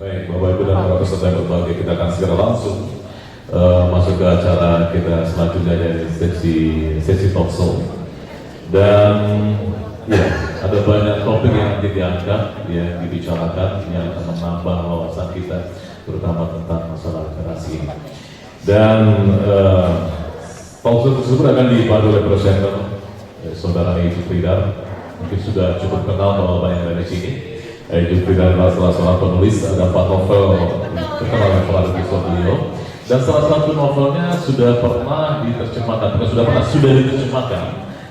Baik, Bapak Ibu dan para peserta yang berbahagia, kita akan segera langsung masuk ke acara kita selanjutnya, dari sesi talk show. Dan ya, ada banyak topik yang nanti diangkat, ya, dibicarakan yang akan menambah wawasan kita, terutama tentang masalah literasi. Dan talk show tersebut akan dipandu oleh presenter Saudara Ijul Fridar. Mungkin sudah cukup kenal bahwa banyak dari sini. Ijul Fridar adalah salah seorang penulis, ada 4 novel terkenal yang pernah ditulis beliau. Dan salah satu novelnya sudah diterjemahkan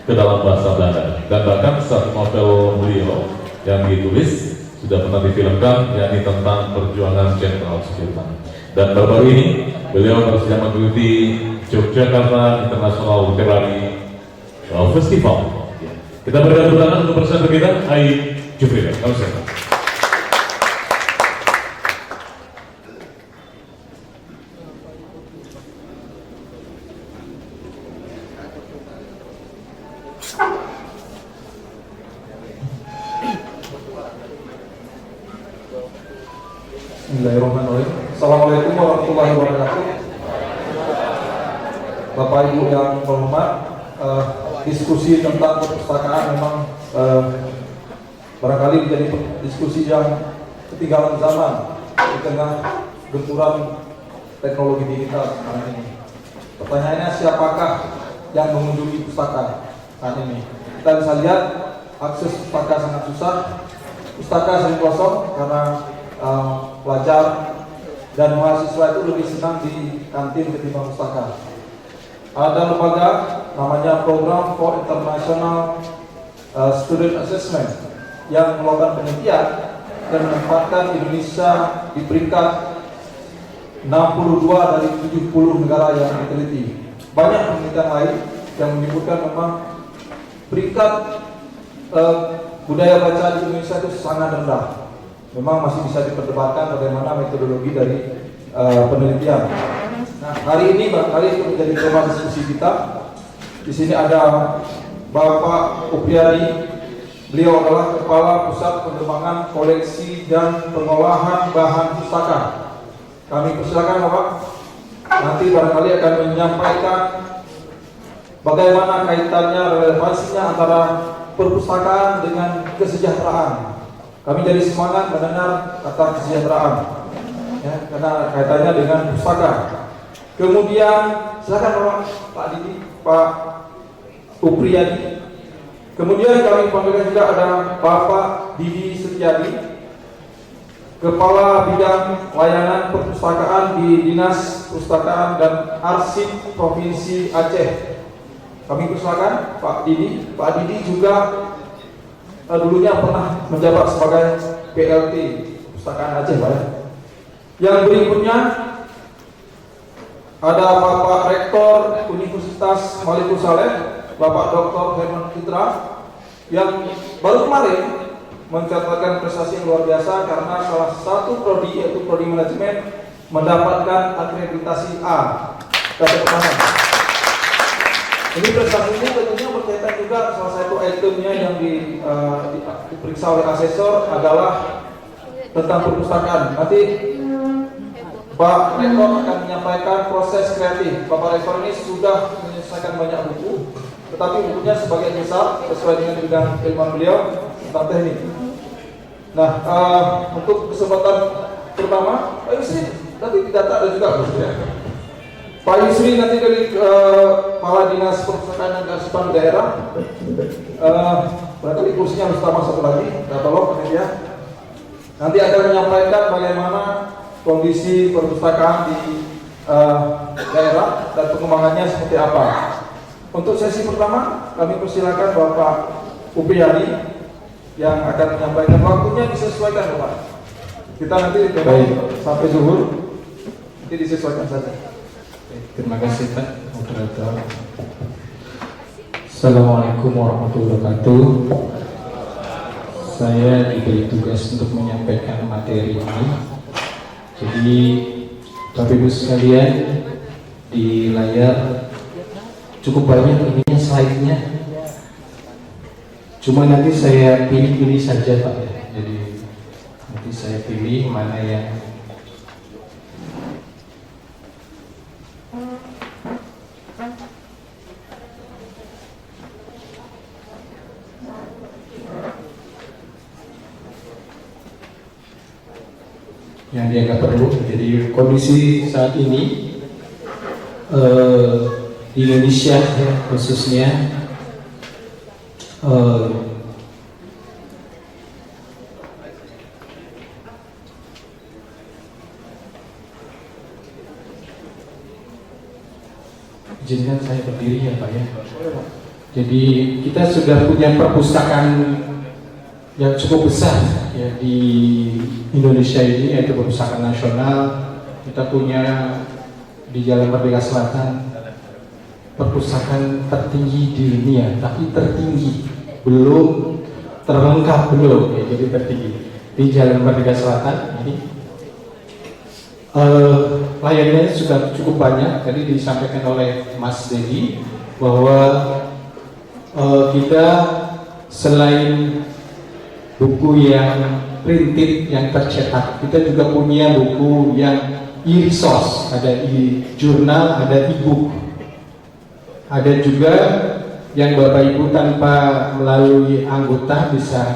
ke dalam bahasa Belanda. Dan bahkan satu novel beliau yang ditulis sudah pernah difilmkan, yakni tentang perjuangan Jenderal Sudirman. Dan baru-baru ini beliau baru saja mengikuti Yogyakarta International Literary Festival. Kita berikan tepuk tangan untuk presenter kita, Ijul Fridar. Bismillahirrahmanirrahim. Assalamualaikum warahmatullahi wabarakatuh. Bapak Ibu yang terhormat, diskusi tentang perpustakaan memang barangkali menjadi diskusi yang ketinggalan zaman di tengah gempuran teknologi digital sekarang ini. Pertanyaannya, siapakah yang mengunjungi pustaka saat ini? Kita bisa lihat akses pustaka sangat susah, pustaka sering kosong karena pelajar dan mahasiswa itu lebih senang di kantin ketimbang pustaka. Ada lembaga namanya Program for International Student Assessment yang melakukan penelitian dan menempatkan Indonesia di peringkat 62 dari 70 negara yang diteliti. Banyak penelitian lain yang menyebutkan memang peringkat budaya baca di Indonesia itu sangat rendah. Memang masih bisa diperdebatkan bagaimana metodologi dari penelitian. Nah, hari ini barangkali itu menjadi tema diskusi kita. Di sini ada Bapak Upriyadi. Beliau adalah Kepala Pusat Pengembangan Koleksi dan Pengolahan Bahan Pustaka. Kami persilakan Bapak. Nanti barangkali akan menyampaikan bagaimana kaitannya, relevansinya antara perpustakaan dengan kesejahteraan. Kami jadi semangat mendengar kata kesejahteraan, ya, karena kaitannya dengan pustaka. Kemudian silakan Pak Didi, Pak Upriyadi. Kemudian kami panggilkan juga ada Bapak Didi Setiadi, Kepala Bidang Layanan Perpustakaan di Dinas Perpustakaan dan Arsip Provinsi Aceh. Kami persilakan Pak Didi. Pak Didi juga dulunya pernah menjabat sebagai PLT Perpustakaan Aceh, Pak. Yang berikutnya ada Bapak Rektor Universitas Malikul Saleh, Bapak Dr. Herman Fitra, yang baru kemarin mencatatkan prestasi yang luar biasa karena salah satu prodi, yaitu prodi manajemen, mendapatkan akreditasi A. Ini prestasinya tentunya berkaitan juga, salah satu itemnya yang diperiksa oleh asesor adalah tentang perpustakaan. Nanti Pak Rektor akan menyampaikan proses kreatif. Bapak Rektor ini sudah menyelesaikan banyak buku, tetapi bukunya sebagian besar sesuai dengan bidang ilmu beliau tentang teknik. Nah, untuk kesempatan pertama, Pak Yusri, nanti didata ada juga, ya. Pak Yusri nanti dari Kepala Dinas Perpustakaan dan Kearsipan Daerah. Berarti kursinya harus tambah satu lagi, tolong ya. Nanti akan menyampaikan bagaimana kondisi perpustakaan di daerah dan pengembangannya seperti apa. Untuk sesi pertama, kami persilakan Bapak Upriyadi yang akan menyampaikan. Waktunya disesuaikan, Bapak. Kita nanti sampai zuhur, nanti disesuaikan saja. Terima kasih Pak Moderator. Assalamualaikum warahmatullahi wabarakatuh. Saya diberi tugas untuk menyampaikan materi ini. Jadi Bapak Ibu sekalian, di layar cukup banyak ininya, slide-nya. Cuma nanti saya pilih-pilih saja Pak ya. Jadi nanti Nanti saya pilih mana yang dianggap perlu. Jadi kondisi saat ini di Indonesia ya, khususnya izinkan saya berdiri ya Pak ya. Jadi kita sudah punya perpustakaan yang cukup besar ya di Indonesia ini, yaitu perpustakaan nasional. Kita punya di Jalan Merdeka Selatan perpustakaan tertinggi di dunia, tapi tertinggi, belum terlengkap belum ya, jadi tertinggi di Jalan Merdeka Selatan ini. Layarnya sudah cukup banyak. Tadi disampaikan oleh Mas Dedi bahwa kita selain buku yang printed, yang tercetak, kita juga punya buku yang e-resource, ada e-jurnal, ada e-book, ada juga yang Bapak Ibu tanpa melalui anggota bisa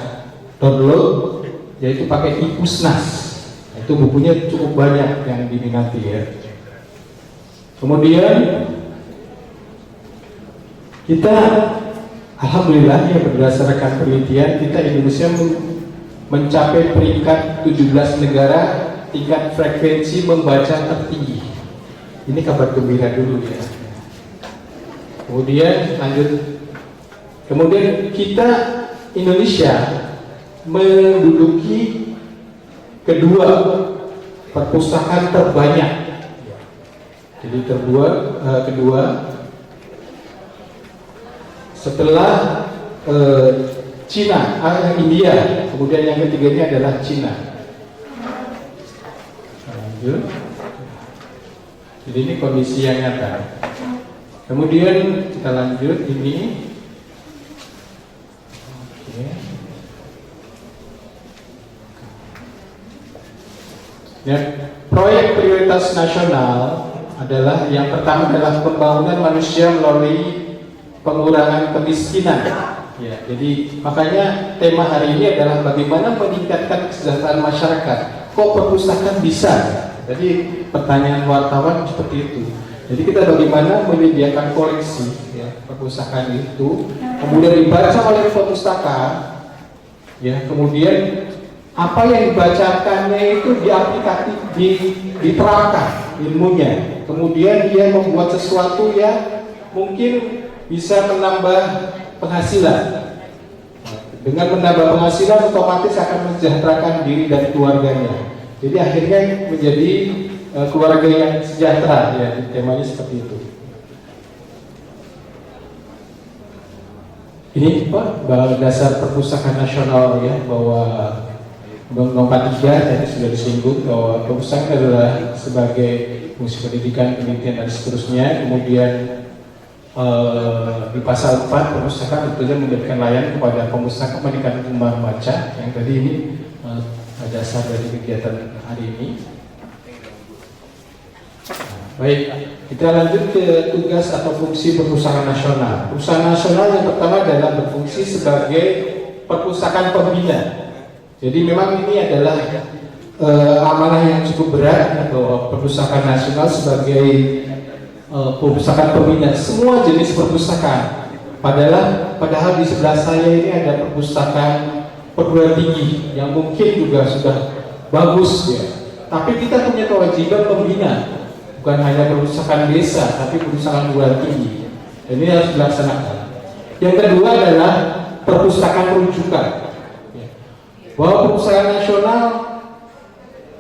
download, yaitu pakai e-pusnas. Itu bukunya cukup banyak yang diminati ya. Kemudian kita alhamdulillah ya, berdasarkan penelitian kita, Indonesia mencapai peringkat 17 negara tingkat frekuensi membaca tertinggi. Ini kabar gembira dulu ya. Kemudian lanjut. Kemudian kita Indonesia menduduki kedua perpustakaan terbanyak. Jadi kedua setelah Cina, India, kemudian yang ketiganya adalah Cina. Lanjut. Jadi ini kondisi yang nyata. Kemudian kita lanjut ini. Oke. Ya, proyek prioritas nasional adalah yang pertama adalah pembangunan manusia melalui pengurangan kemiskinan. Ya, jadi makanya tema hari ini adalah bagaimana meningkatkan kesejahteraan masyarakat. Kok perpustakaan bisa? Jadi pertanyaan wartawan seperti itu. Jadi kita bagaimana menyediakan koleksi ya, perpustakaan itu, kemudian dibaca oleh perpustakaan, ya, kemudian apa yang dibacakannya itu diaplikasi, diterapkan ilmunya, kemudian dia membuat sesuatu yang mungkin bisa menambah penghasilan. Dengan menambah penghasilan otomatis akan mensejahterakan diri dan keluarganya. Jadi akhirnya menjadi keluarga yang sejahtera ya, temanya seperti itu. Ini Pak, dasar perpustakaan nasional ya, bahwa Undang-Undang 43 tadi sudah disinggung bahwa perpustakaan adalah sebagai fungsi pendidikan, penelitian dan seterusnya. Kemudian di pasal 4 perpustakaan tentunya memberikan layanan kepada pemustaka pendidikan gemar baca, yang tadi ini dasar dari kegiatan hari ini. Baik, kita lanjut ke tugas atau fungsi perpustakaan nasional. Perpustakaan nasional yang pertama adalah berfungsi sebagai perpustakaan pembina. Jadi memang ini adalah amanah yang cukup berat atau perpustakaan nasional sebagai perpustakaan pembina semua jenis perpustakaan. Padahal di sebelah saya ini ada perpustakaan perguruan tinggi yang mungkin juga sudah bagus ya. Tapi kita punya kewajiban pembina, bukan hanya perpustakaan desa, tapi perpustakaan perguruan tinggi. Dan ini harus dilaksanakan. Yang kedua adalah perpustakaan rujukan. Bahwa perpustakaan nasional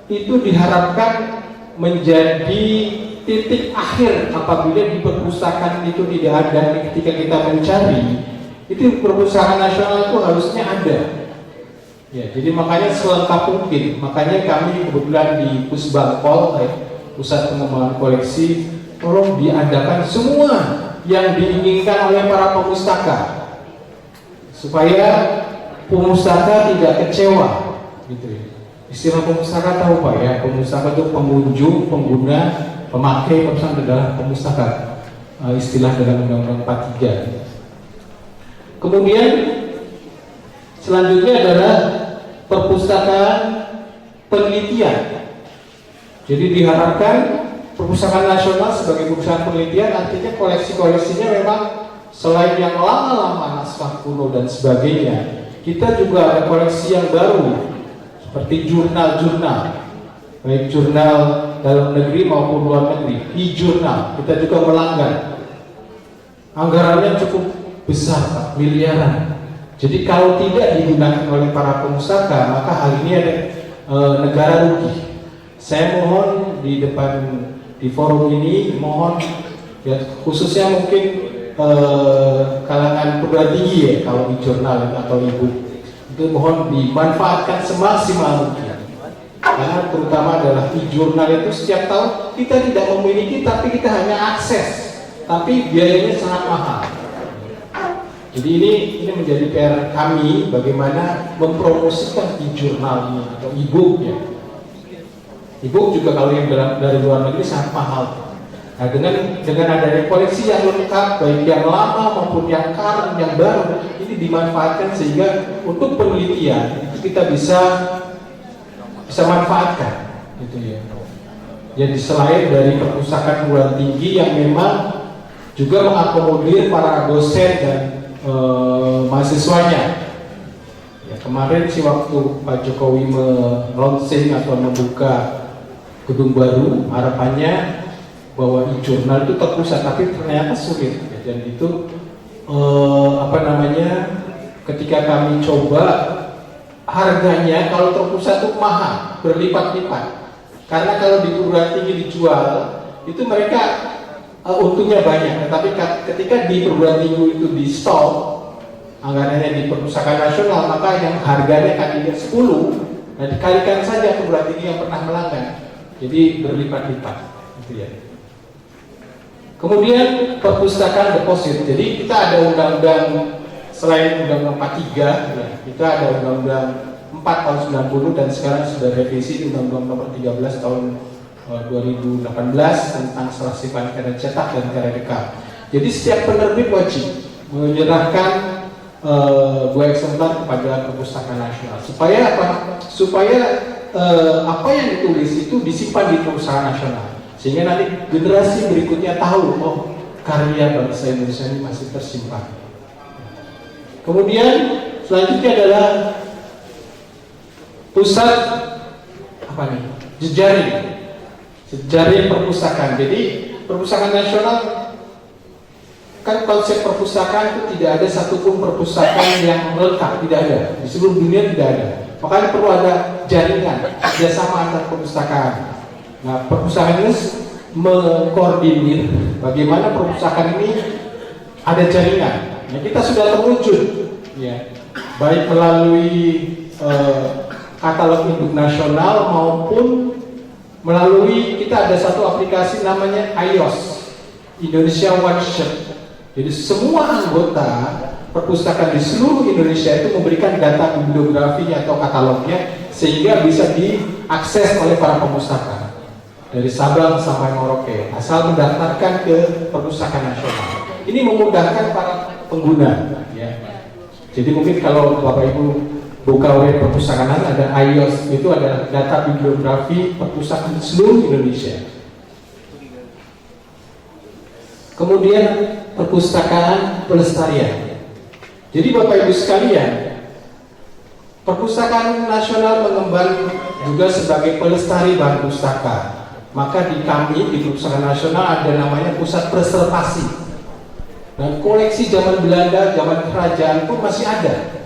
itu diharapkan menjadi titik akhir apabila di perpustakaan itu tidak ada. Ketika kita mencari, itu perpustakaan nasional itu harusnya ada. Ya, jadi makanya selengkap mungkin. Makanya kami kebetulan di Pusbangpol, Pusat Pengembangan Koleksi, tolong diadakan semua yang diinginkan oleh para pemustaka, supaya pemustaka tidak kecewa, gitu ya. Istilah pemustaka tahu Pak ya, pemustaka itu pengunjung, pengguna, pemakai, perusahaan adalah pemustaka. Istilah dalam Undang-Undang 43. Kemudian selanjutnya adalah perpustakaan penelitian. Jadi diharapkan perpustakaan nasional sebagai perusahaan penelitian artinya koleksi-koleksinya memang selain yang lama-lama naskah kuno dan sebagainya, kita juga ada koleksi yang baru seperti jurnal-jurnal, baik jurnal dalam negeri maupun luar negeri, e-jurnal. Kita juga melanggar. Anggarannya cukup besar, Pak, miliaran. Jadi kalau tidak digunakan oleh para pemustaka, maka hal ini ada negara rugi. Saya mohon di forum ini mohon ya, khususnya mungkin kalangan perguruan tinggi ya, kalau di jurnal atau e-book itu mohon dimanfaatkan semaksimal mungkin. Karena terutama adalah e-jurnal itu setiap tahun kita tidak memiliki, tapi kita hanya akses, tapi biayanya sangat mahal. Jadi ini menjadi PR kami bagaimana mempromosikan e-jurnal ini atau e-book ya. E-book juga kalau yang dari luar negeri sangat mahal. Nah, dengan adanya koleksi yang lengkap, baik yang lama maupun yang current, yang baru, ini dimanfaatkan sehingga untuk penelitian itu kita bisa manfaatkan, gitu ya. Jadi selain dari perpustakaan perguruan tinggi yang memang juga mengakomodir para dosen dan mahasiswanya. Ya, kemarin sih waktu Pak Jokowi launching atau membuka gedung baru, harapannya bahwa e-jurnal itu terpusat, tapi ternyata sulit. Ya, dan itu ketika kami coba harganya kalau terpusat itu mahal, berlipat-lipat. Karena kalau di perguruan tinggi dijual, itu mereka untungnya banyak. Tetapi ketika di perguruan tinggi itu di stop, anggarannya di perpustakaan nasional, maka yang harganya tadinya 10, nah dikalikan saja perguruan tinggi yang pernah melanggar. Jadi berlipat-lipat, gitu ya. Kemudian perpustakaan deposit. Jadi kita ada undang-undang selain undang-undang 43, ya, kita ada undang-undang 4 tahun 90 dan sekarang sudah revisi undang-undang nomor 13 tahun 2018 tentang serasi paket dan cetak dan karya rekam. Jadi setiap penerbit wajib menyerahkan 2 eksemplar kepada perpustakaan nasional. Supaya apa? Supaya apa yang ditulis itu disimpan di perpustakaan nasional, sehingga nanti generasi berikutnya tahu, oh, karya bangsa Indonesia ini masih tersimpan. Kemudian selanjutnya adalah pusat jejaring perpustakaan. Jadi perpustakaan nasional kan konsep perpustakaan itu tidak ada satupun perpustakaan yang lengkap, tidak ada di seluruh dunia, tidak ada. Makanya perlu ada jaringan kerjasama antar perpustakaan. Nah, perpustakaan ini mengkoordinir bagaimana perpustakaan ini ada jaringan. Nah, kita sudah terwujud, ya, baik melalui katalog induk nasional maupun melalui kita ada satu aplikasi namanya iOS, Indonesia One Shot. Jadi semua anggota perpustakaan di seluruh Indonesia itu memberikan data bibliografinya atau katalognya sehingga bisa diakses oleh para pemustaka dari Sabang sampai Merauke asal mendaftarkan ke perpustakaan nasional. Ini memudahkan para pengguna, ya. Jadi mungkin kalau Bapak Ibu buka web perpustakaan ada iOS, itu ada data bibliografi perpustakaan seluruh Indonesia. Kemudian perpustakaan pelestarian. Jadi Bapak Ibu sekalian, perpustakaan nasional mengemban juga sebagai pelestari bahan pustaka. Maka di kami di perpustakaan nasional ada namanya pusat preservasi. Dan koleksi zaman Belanda, zaman kerajaan pun masih ada.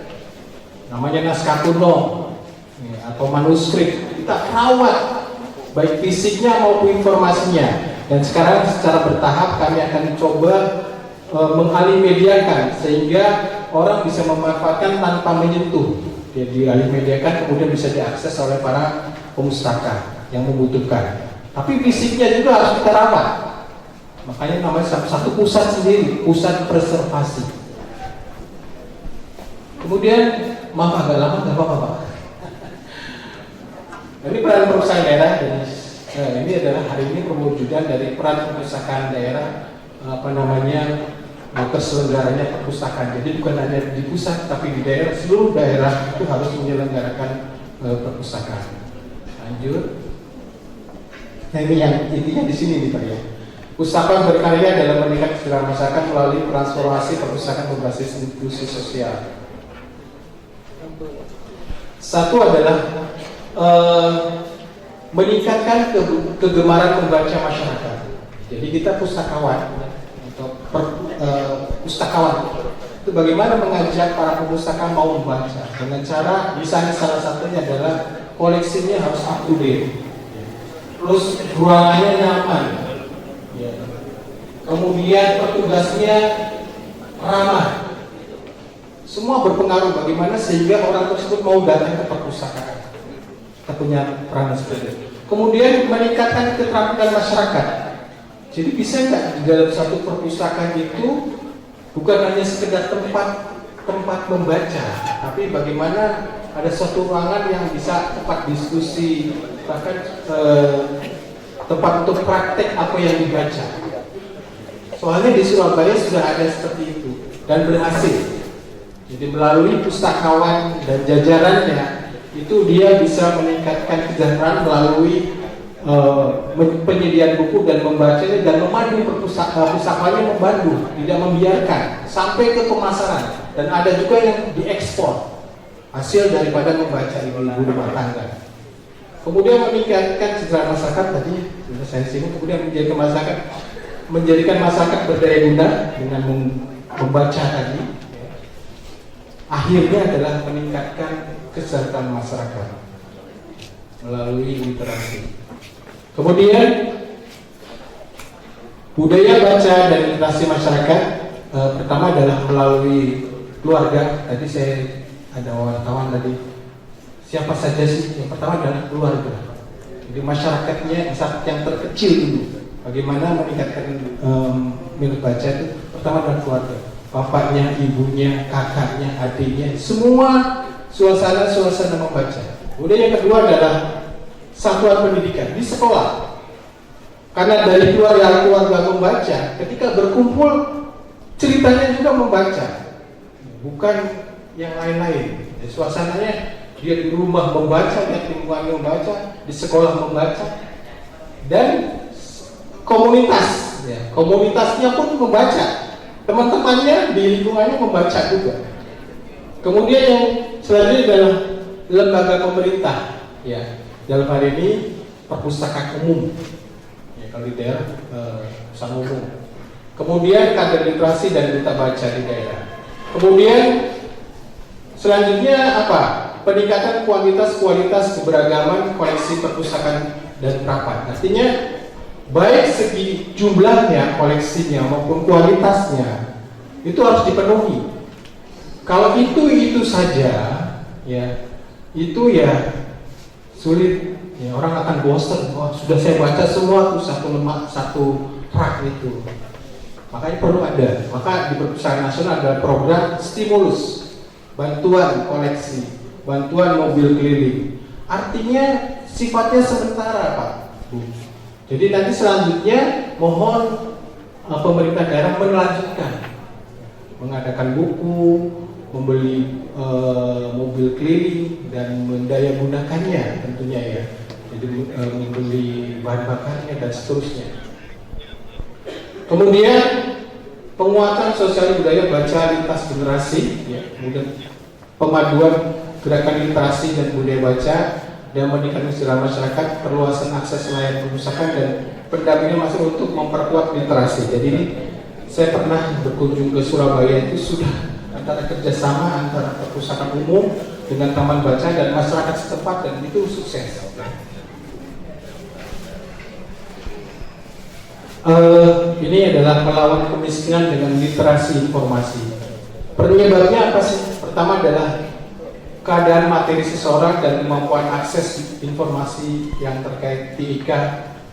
Namanya naskah kuno atau manuskrip. Kita rawat baik fisiknya maupun informasinya. Dan sekarang secara bertahap kami akan coba mengalih-mediakan sehingga orang bisa memanfaatkan tanpa menyentuh. Jadi alih-mediakan kemudian bisa diakses oleh para pemustaka yang membutuhkan. Tapi fisiknya juga harus kita rawat. Makanya namanya satu pusat sendiri, pusat preservasi. Kemudian, maaf agak lama, nggak apa-apa Pak. Ini peran perpustakaan daerah dan ini adalah hari ini perwujudan dari peran perpustakaan daerah terselenggaranya perpustakaan. Jadi bukan hanya di pusat tapi di daerah, seluruh daerah itu harus menyelenggarakan perpustakaan. Lanjut. Nah ini yang intinya di sini nih Pak ya. Pustaka berkarya dalam meningkatkan kesejahteraan masyarakat melalui transformasi perpustakaan berbasis inklusi sosial. Satu adalah meningkatkan kegemaran membaca masyarakat. Jadi kita pustakawan atau pustakawan itu bagaimana mengajak para pustaka mau membaca dengan cara misalnya salah satunya adalah koleksinya harus up to date, terus ruangannya nyaman, kemudian petugasnya ramah. Semua berpengaruh bagaimana sehingga orang tersebut mau datang ke perpustakaan. Kita punya peran seperti itu. Kemudian meningkatkan keterampilan masyarakat. Jadi bisa nggak di dalam satu perpustakaan itu bukan hanya sekedar tempat membaca, tapi bagaimana ada suatu ruangan yang bisa tempat diskusi, bahkan tempat untuk praktek apa yang dibaca. Soalnya di Surabaya sudah ada seperti itu dan berhasil. Jadi melalui pustakawan dan jajarannya itu dia bisa meningkatkan kesejahteraan melalui penyediaan buku dan membacanya dan memandu pustakawanya, membantu, tidak membiarkan sampai ke pemasaran, dan ada juga yang diekspor hasil daripada membaca ibu-ibu rumah tangga. Kemudian meningkatkan kesejahteraan masyarakat tadi sudah saya singgung, kemudian menjadikan masyarakat berdaya guna dengan membaca tadi. Akhirnya adalah meningkatkan kesejahteraan masyarakat melalui literasi. Kemudian budaya baca dan literasi masyarakat pertama adalah melalui keluarga. Tadi saya ada wartawan tadi, siapa saja sih? Yang pertama adalah keluarga. Jadi masyarakatnya yang terkecil dulu. Bagaimana meningkatkan minat baca itu pertama adalah keluarga. Bapaknya, ibunya, kakaknya, adiknya, semua suasana membaca. Kemudian yang kedua adalah satuan pendidikan di sekolah. Karena dari keluarga membaca, ketika berkumpul ceritanya juga membaca, bukan yang lain-lain. Suasananya dia di rumah membaca, di lingkungannya membaca, di sekolah membaca, dan komunitasnya pun membaca. Teman-temannya di lingkungannya membaca juga. Kemudian yang selanjutnya adalah lembaga pemerintah, ya. Dalam hal ini perpustakaan umum, ya, kalau di daerah perpustakaan umum. Kemudian kader literasi dan duta baca di daerah. Kemudian selanjutnya apa? Peningkatan kualitas keberagaman koleksi perpustakaan dan rapat. Artinya baik segi jumlahnya koleksinya maupun kualitasnya itu harus dipenuhi. Kalau itu saja, ya itu ya sulit. Ya, orang akan bosan. Oh, sudah saya baca semua tuh satu rak itu. Makanya perlu ada. Maka di Perpustakaan Nasional ada program stimulus, bantuan koleksi, bantuan mobil keliling. Artinya sifatnya sementara, Pak, Bu. Jadi nanti selanjutnya mohon pemerintah daerah melanjutkan, mengadakan buku, membeli mobil keliling dan mendaya gunakannya tentunya ya. Jadi membeli bahan bakarnya dan seterusnya. Kemudian penguatan sosial budaya baca lintas generasi, ya. Kemudian pemaduan gerakan literasi dan budaya baca dan meningkatkan kesejahteraan masyarakat, perluasan akses layanan perpustakaan dan pendampingan masih untuk memperkuat literasi. Jadi ini saya pernah berkunjung ke Surabaya, itu sudah antara kerjasama antara perpustakaan umum dengan taman baca dan masyarakat setempat, dan itu sukses. Ini adalah melawan kemiskinan dengan literasi informasi. Penyebabnya apa sih? Pertama adalah keadaan materi seseorang dan kemampuan akses informasi yang terkait TIK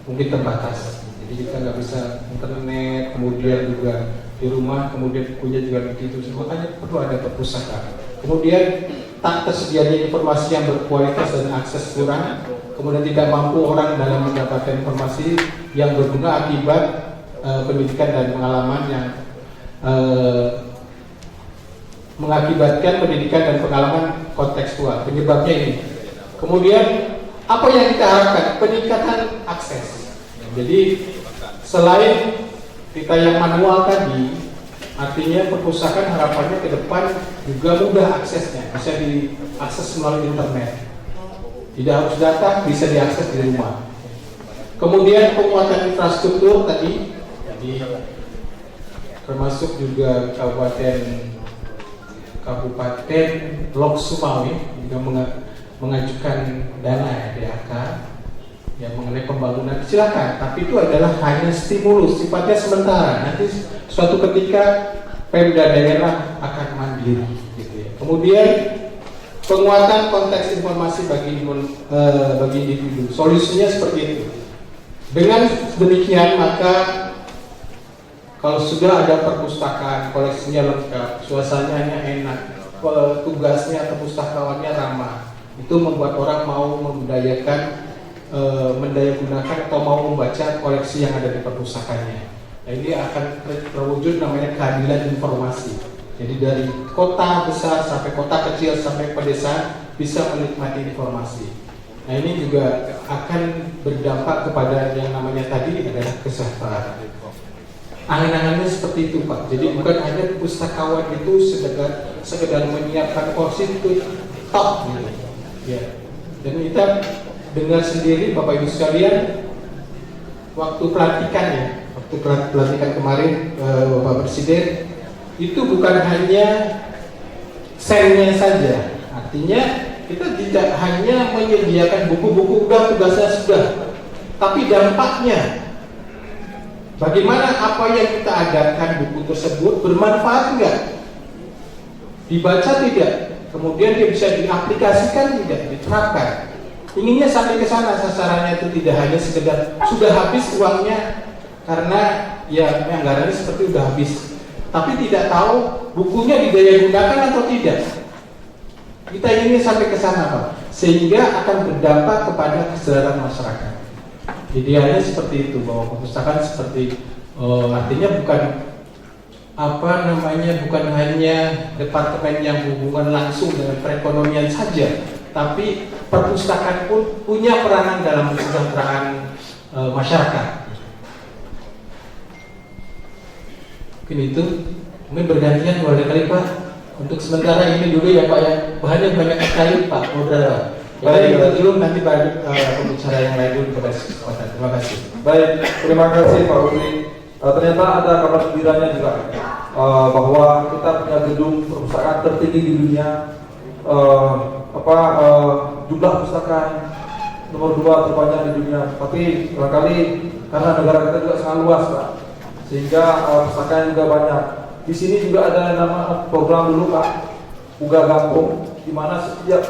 mungkin terbatas. Jadi kita nggak bisa internet, kemudian juga di rumah, kemudian punya juga begitu. Makanya perlu ada perpustakaan. Kemudian tak tersedianya informasi yang berkualitas dan akses kurang, kemudian tidak mampu orang dalam mendapatkan informasi yang berguna akibat pendidikan dan pengalaman yang mengakibatkan pendidikan dan pengalaman kontekstual. Penyebabnya ini. Kemudian apa yang kita harapkan? Peningkatan akses. Jadi selain kita yang manual tadi, artinya perpustakaan harapannya ke depan juga mudah aksesnya, bisa diakses melalui internet. Tidak harus datang, bisa diakses di rumah. Kemudian penguatan infrastruktur tadi, jadi termasuk juga Kabupaten Lok Sumawe juga mengajukan dana DAK yang mengenai pembangunan. Silakan, tapi itu adalah hanya stimulus, sifatnya sementara. Nanti suatu ketika Pemda daerah akan mandiri. Gitu ya. Kemudian penguatan konteks informasi bagi individu. Solusinya seperti itu. Dengan demikian maka kalau sudah ada perpustakaan, koleksinya lengkap, suasananya enak, tugasnya atau pustakawannya ramah, itu membuat orang mau mendayagunakan atau mau membaca koleksi yang ada di perpustakaannya. Nah, ini akan terwujud namanya keadilan informasi. Jadi dari kota besar sampai kota kecil sampai pedesaan bisa menikmati informasi. Nah, ini juga akan berdampak kepada yang namanya tadi adalah kesejahteraan. Angan-angannya seperti itu, Pak. Jadi bukan hanya pustakawan itu sekedar menyiapkan porsi itu top gitu. Ya. Dan kita dengar sendiri Bapak Ibu sekalian waktu pelantikan kemarin Bapak Presiden itu bukan hanya sennya saja. Artinya kita tidak hanya menyediakan buku-buku tugasnya sudah, tapi dampaknya bagaimana apa yang kita adakan buku tersebut bermanfaat enggak? Dibaca tidak? Kemudian dia bisa diaplikasikan tidak? Diterapkan. Inginnya sampai ke sana, sasarannya itu tidak hanya sekedar sudah habis uangnya karena ya anggarannya seperti sudah habis, tapi tidak tahu bukunya didaya gunakan atau tidak. Kita ingin sampai ke sana, Pak, sehingga akan berdampak kepada kesadaran masyarakat. Idealnya seperti itu, bahwa perpustakaan seperti artinya bukan bukan hanya departemen yang hubungan langsung dengan perekonomian saja, tapi perpustakaan pun punya peranan dalam kesejahteraan masyarakat. Mungkin itu, mungkin bergantian mulai kali Pak. Untuk sementara ini dulu ya Pak ya, bahannya banyak sekali Pak Moderator. Baik, kita dulu nanti pembicara yang lain dulu pada kesempatan. Terima kasih. Baik, terima kasih Pak Uli. Ternyata ada kabar gembiranya juga bahwa kita punya gedung perpustakaan tertinggi di dunia. Jumlah perpustakaan nomor 2 terbanyak di dunia. Tapi barangkali karena negara kita juga sangat luas Pak, sehingga perpustakaan juga banyak. Di sini juga ada nama program dulu Pak, Buga Gampung, di mana setiap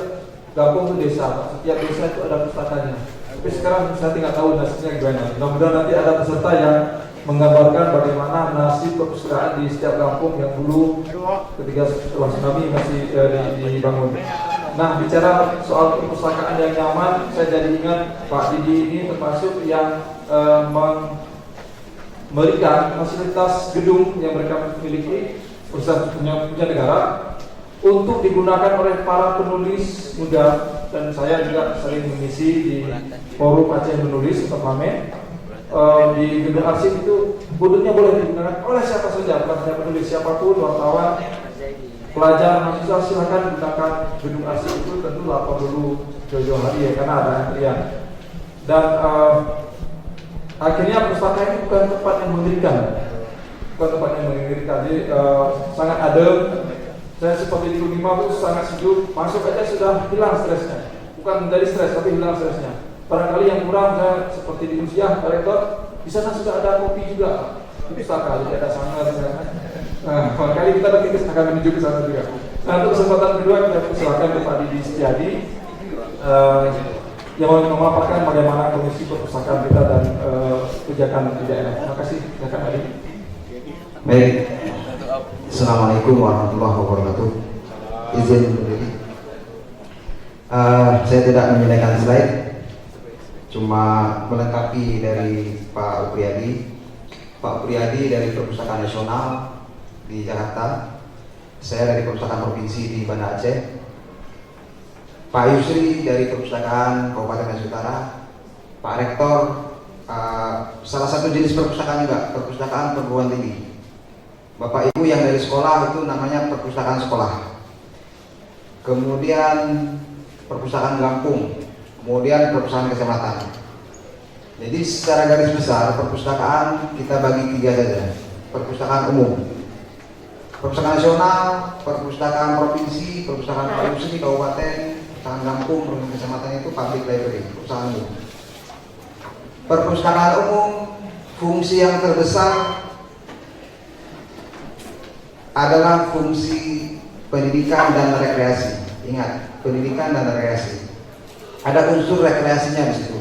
Gampung itu desa, Pak. Setiap desa itu ada pustakaannya. Tapi sekarang saya tidak tahu nasibnya gimana. Mudah-mudahan nanti ada peserta yang menggambarkan bagaimana nasib perpustakaan di setiap kampung yang dulu ketika setelah tsunami masih dibangun. Nah, bicara soal perpustakaan yang nyaman, saya jadi ingat Pak Didi ini termasuk yang memberikan fasilitas gedung yang mereka miliki perusahaan punya negara untuk digunakan oleh para penulis muda, dan saya juga sering mengisi di forum Aceh Menulis atau PAME. Di gedung arsip itu gedungnya boleh digunakan oleh siapa saja, bukan hanya penulis, siapapun, wartawan, pelajar, mahasiswa, silakan gunakan gedung arsip itu. Tentu lapor dulu jauh-jauh hari ya, karena ada antrian. Dan akhirnya perpustakaan ini bukan tempat yang mengerikan, jadi sangat adem. Saya seperti di Unima itu sangat sejuk, masuk aja sudah hilang stresnya, bukan menjadi stres tapi hilang stresnya. Barangkali yang kurang, saya seperti di Usia, Rektor, di sana sudah ada kopi juga, pustaka, jadi ada sanggar. Nah, barangkali kita nanti akan menuju ke sana juga. Nah, untuk kesempatan kedua kita persilakan Pak Didi Setiadi yang memaparkan bagaimana Komisi Perpustakaan kita dan kebijakan di daerah. Terima kasih, silakan Pak Didi. Baik, Assalamualaikum warahmatullahi wabarakatuh. Izin berdiri. Saya tidak menyediakan slide, cuma melengkapi dari Pak Upriyadi. Pak Upriyadi dari Perpustakaan Nasional di Jakarta, saya dari Perpustakaan Provinsi di Banda Aceh, Pak Yusri dari Perpustakaan Kabupaten Aceh Utara, Pak Rektor, salah satu jenis perpustakaan juga, Perpustakaan Perguruan Tinggi. Bapak Ibu yang dari sekolah itu namanya Perpustakaan Sekolah. Kemudian Perpustakaan Lampung, kemudian Perpustakaan Kecamatan. Jadi secara garis besar perpustakaan kita bagi 3 saja. Perpustakaan umum, Perpustakaan Nasional, Perpustakaan Provinsi, Perpustakaan Provinsi, Kabupaten, Perpustakaan Lampung, Perpustakaan Kecamatan itu public library, perpustakaan umum. Perpustakaan umum fungsi yang terbesar adalah fungsi pendidikan dan rekreasi. Ingat, pendidikan dan rekreasi. Ada unsur rekreasinya di situ.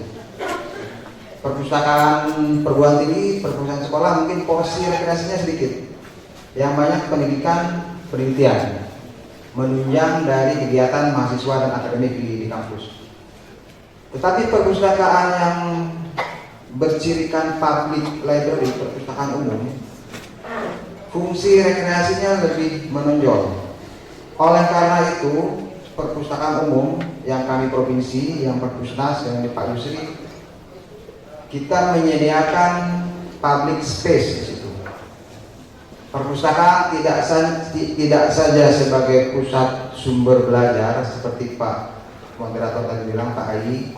Perpustakaan perguruan tinggi, perpustakaan sekolah mungkin porsi rekreasinya sedikit. Yang banyak pendidikan, penelitian, menunjang dari kegiatan mahasiswa dan akademik di kampus. Tetapi perpustakaan yang bercirikan public library, perpustakaan umum, fungsi rekreasinya lebih menonjol. Oleh karena itu, perpustakaan umum yang kami provinsi, yang Perpusnas, yang di Pak Yusri, kita menyediakan public space di situ. Perpustakaan tidak saja sebagai pusat sumber belajar seperti Pak moderator tadi bilang, Pak Ayi.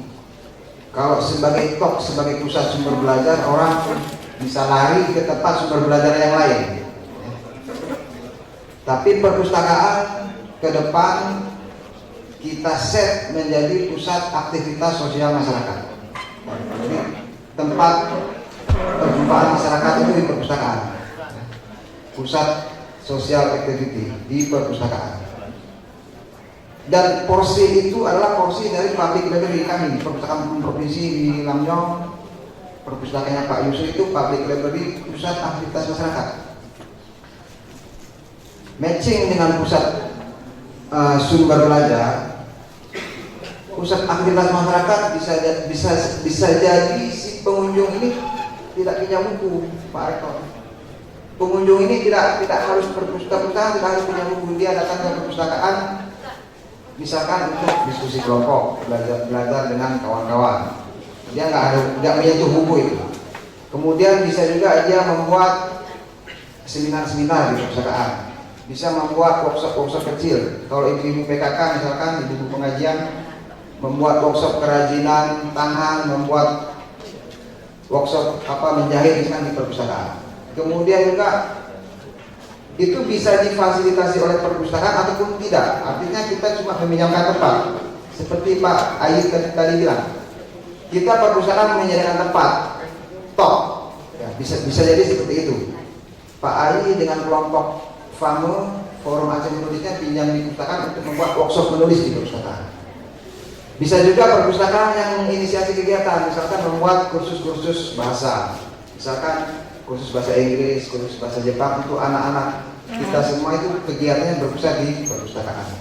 Kalau sebagai sebagai pusat sumber belajar, orang bisa lari ke tempat sumber belajar yang lain. Tapi perpustakaan ke depan kita set menjadi pusat aktivitas sosial masyarakat. Jadi tempat perjumpaan masyarakat itu di perpustakaan, pusat sosial activity di perpustakaan. Dan porsi itu adalah porsi dari public library kami, perpustakaan provinsi di Lamjong, perpustakaannya Pak Yusri itu public library, pusat aktivitas masyarakat. Matching dengan pusat sumber belajar, pusat aktivitas masyarakat bisa jadi si pengunjung ini tidak punya buku, Pak Rektor. Pengunjung ini tidak harus perpustakaan, tidak harus punya buku. Dia datang ke perpustakaan, misalkan untuk diskusi kelompok, belajar dengan kawan-kawan. Dia nggak menyentuh buku itu. Kemudian bisa juga dia membuat seminar-seminar di perpustakaan. Bisa membuat workshop kecil. Kalau ibu-ibu PKK misalkan, ibu-ibu pengajian, membuat workshop kerajinan tangan, membuat workshop menjahit misalkan di perpustakaan. Kemudian juga itu bisa difasilitasi oleh perpustakaan ataupun tidak. Artinya kita cuma meminjamkan tempat. Seperti Pak Ayi tadi bilang, kita perpustakaan menyediakan tempat, ya, bisa jadi seperti itu. Pak Ayi dengan kelompok FAME, Forum Aceh Menulisnya, pinjam di perpustakaan untuk membuat workshop menulis di perpustakaan. Bisa juga perpustakaan yang inisiasi kegiatan, misalkan membuat kursus-kursus bahasa, misalkan kursus bahasa Inggris, kursus bahasa Jepang untuk anak-anak kita semua, itu kegiatannya berpusat di perpustakaan.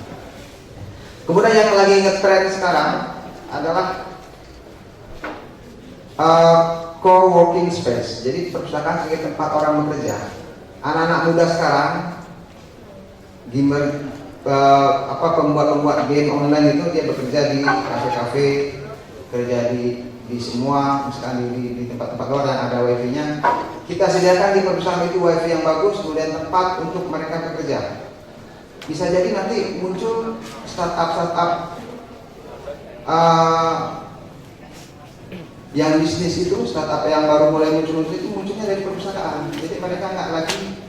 Kemudian yang lagi ngetrend sekarang adalah co-working space. Jadi perpustakaan sebagai tempat orang bekerja. Anak-anak muda sekarang pembuat game online itu dia bekerja di kafe-kafe, kerja di semua, misalkan di tempat-tempat luar yang ada wifi-nya. Kita sediakan di perpustakaan itu wifi yang bagus, kemudian tempat untuk mereka bekerja. Bisa jadi nanti muncul startup yang bisnis itu, startup yang baru mulai muncul itu munculnya dari perpustakaan. Jadi mereka nggak lagi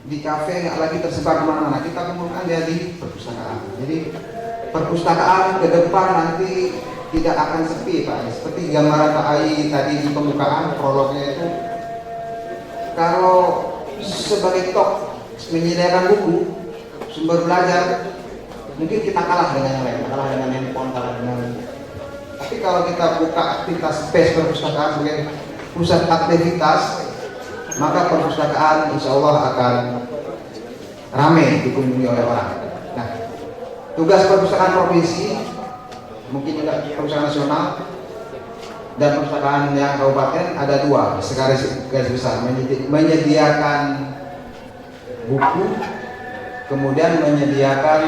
di kafe, nggak lagi tersebar kemana-mana. Kita kumpulkan dia di perpustakaan. Jadi perpustakaan ke depan nanti tidak akan sepi, Pak. Seperti gambaran Pak Ayi tadi di pembukaan prolognya itu, kalau sebagai top menyediakan buku, sumber belajar, mungkin kita kalah dengan yang lain, kalah dengan handphone, kalah dengan. Tapi kalau kita buka aktivitas space perpustakaan sebagai pusat aktivitas, maka perpustakaan insya Allah akan ramai dikunjungi oleh orang. Nah, tugas perpustakaan provinsi mungkin juga perpustakaan nasional dan perpustakaan yang kabupaten ada dua garis besar, menyediakan buku, kemudian menyediakan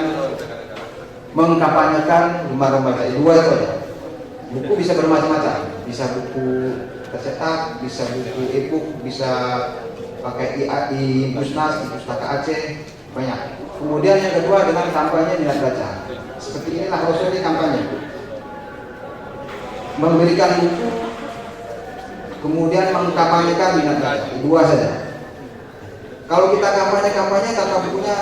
mengkampanyekan rumah-rumah baca. Dua itu aja. Buku bisa bermacam-macam, bisa buku tercetak, bisa buku e-book, bisa pakai Pusnas, Pustaka Aceh, banyak. Kemudian yang kedua dengan kampanye minat baca. Seperti inilah Rasul ini kampanye. Memberikan buku, kemudian mengkampanyekan minat baca. Dua saja. Kalau kita kampanye tanpa bukunya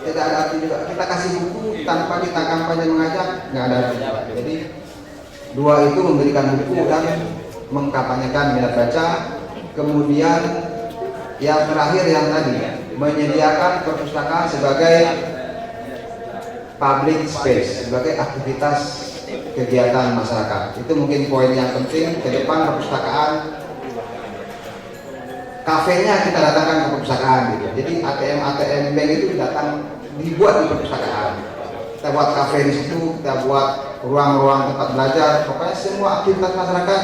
tidak ada arti juga. Kita kasih buku tanpa kita kampanye mengajak, nggak ada arti juga. Jadi dua itu memberikan buku dan mengkampanyekan minat baca. Kemudian yang terakhir yang tadi menyediakan perpustakaan sebagai public space, sebagai aktivitas kegiatan masyarakat. Itu mungkin poin yang penting ke depan. Perpustakaan kafenya kita datangkan ke perpustakaan gitu. Jadi ATM bank itu dibuat di perpustakaan. Kita buat kafe di situ, kita buat ruang-ruang tempat belajar. Pokoknya semua aktivitas masyarakat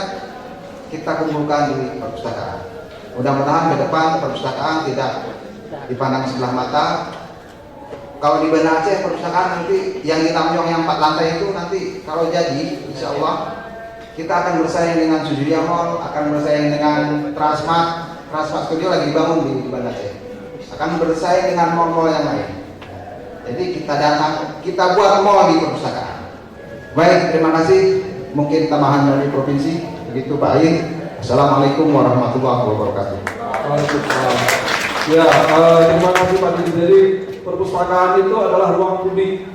kita kumpulkan di perpustakaan. Mudah-mudahan ke depan perpustakaan tidak dipandang sebelah mata. Kalau di Banda Aceh perpustakaan nanti yang di Tamyong yang 4 lantai itu nanti kalau jadi, insya Allah kita akan bersaing dengan Sujudia Mall, akan bersaing dengan Transmart Studio lagi dibangun di Banda Aceh, akan bersaing dengan mall-mall yang lain. Jadi kita buat mall di perpustakaan. Baik, terima kasih. Mungkin tambahan dari provinsi. Begitu Pak Ain. Assalamualaikum warahmatullahi wabarakatuh. Waalaikumsalam. Ya, terima kasih Pak Didi. Jadi perpustakaan itu adalah ruang publik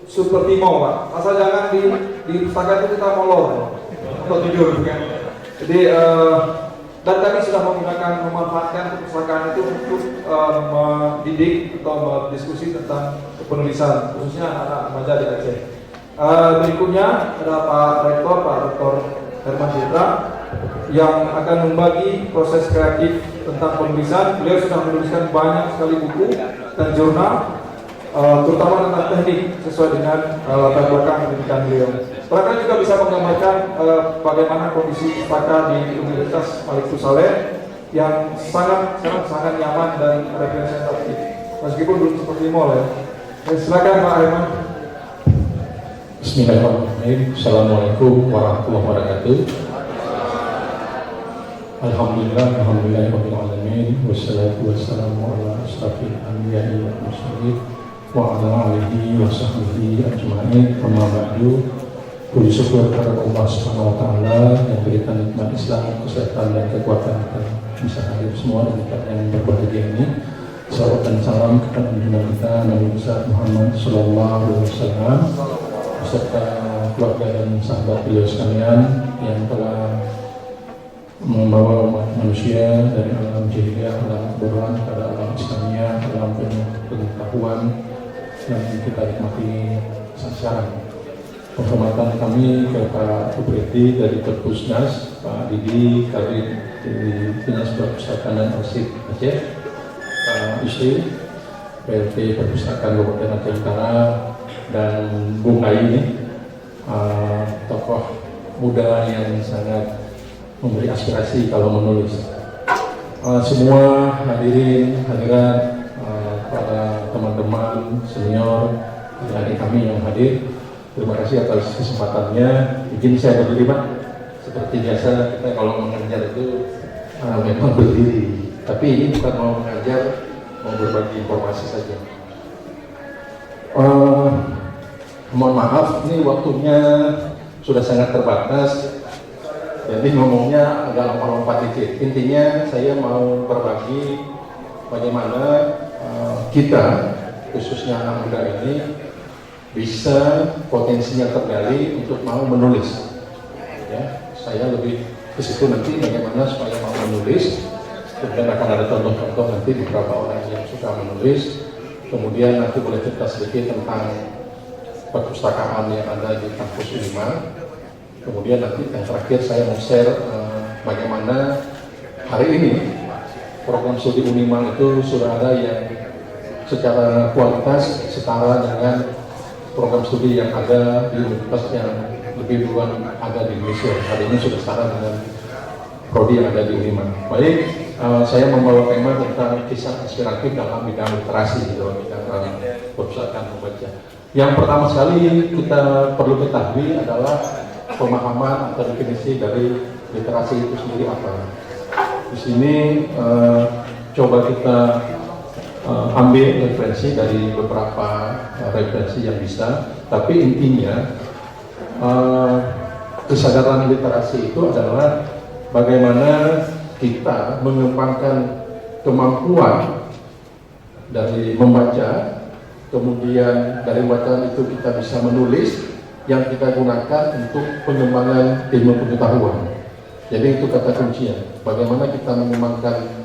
seperti mall, Pak. Asal jangan di perpustakaan itu kita molor atau tidur, kan? Jadi dan kami sudah memanfaatkan perpustakaan itu untuk mendidik atau berdiskusi tentang penulisan, khususnya anak-anak remaja di Aceh. Berikutnya ada Pak Rektor Herman Citra yang akan membagi proses kreatif tentang penulisan. Beliau sudah menuliskan banyak sekali buku dan jurnal, terutama tentang teknik sesuai dengan latar belakang pendidikan beliau. Mereka juga bisa menggambarkan bagaimana kondisi pustaka di Universitas Malik Saleh yang sangat nyaman dan representatif, meskipun belum seperti mall ya. Silakan Pak Herman. Bismillahirrahmanirrahim. Assalamualaikum warahmatullahi wabarakatuh. Alhamdulillahirabbil alamin wassalatu wassalamu ala asyrafil anbiya'i wal mursalin wa ala alihi wa sahbihi ajma'in. Amma ba'du. Puji syukur kepada Allah Subhanahu wa taala yang berikan nikmat Islam, kesehatan dan kekuatan kita bisa hadir semua di tempat yang berbahagia ini. Salawat dan salam kepada junjungan kita Nabi besar Muhammad sallallahu alaihi wasallam beserta keluarga dan sahabat beliau sekalian yang telah membawa umat manusia dari alam jahiliyah, alam kebodohan pada alam Islamiyah, alam pengetahuan yang kita nikmati sekarang. Penghormatan kami ke Pak Supriyadi dari Perpusnas, Pak Didi Kadir dari Dinas Perpustakaan dan Arsip Aceh, Pak Isri PLT Perpustakaan Kabupaten Aceh Utara, dan Bung Ai, tokoh muda yang sangat memberi aspirasi kalau menulis. Semua hadirat, para teman-teman senior, adik kami yang hadir, terima kasih atas kesempatannya. Izin saya berdiri Pak. Seperti biasa kita kalau mengajar itu memang berdiri, tapi ini bukan mau mengajar, mau berbagi informasi saja. Mohon maaf, ini waktunya sudah sangat terbatas, jadi ngomongnya agak lompat-lompat dikit. Intinya saya mau berbagi bagaimana kita, khususnya anak muda ini, bisa potensinya tergali untuk mau menulis. Ya, saya lebih ke situ nanti bagaimana supaya mau menulis. Kemudian akan ada contoh-contoh nanti beberapa orang yang suka menulis. Kemudian nanti boleh cerita sedikit tentang perpustakaan yang ada di kampus Unima. Kemudian nanti yang terakhir saya mau share bagaimana hari ini program studi Unima itu sudah ada yang secara kualitas setara dengan program studi yang ada di universitas yang lebih duluan ada di Indonesia. Hari ini sudah setara dengan prodi yang ada di Unima. Baik, saya membawa tema tentang kisah inspiratif dalam bidang literasi, dalam bidang perpustakaan membaca. Yang pertama sekali kita perlu ketahui adalah pemahaman atau definisi dari literasi itu sendiri apa. Di sini coba kita ambil referensi dari beberapa referensi yang bisa, tapi intinya kesadaran literasi itu adalah bagaimana kita mengembangkan kemampuan dari membaca, kemudian dari bacaan itu kita bisa menulis yang kita gunakan untuk pengembangan ilmu pengetahuan. Jadi itu kata kuncinya, bagaimana kita mengembangkan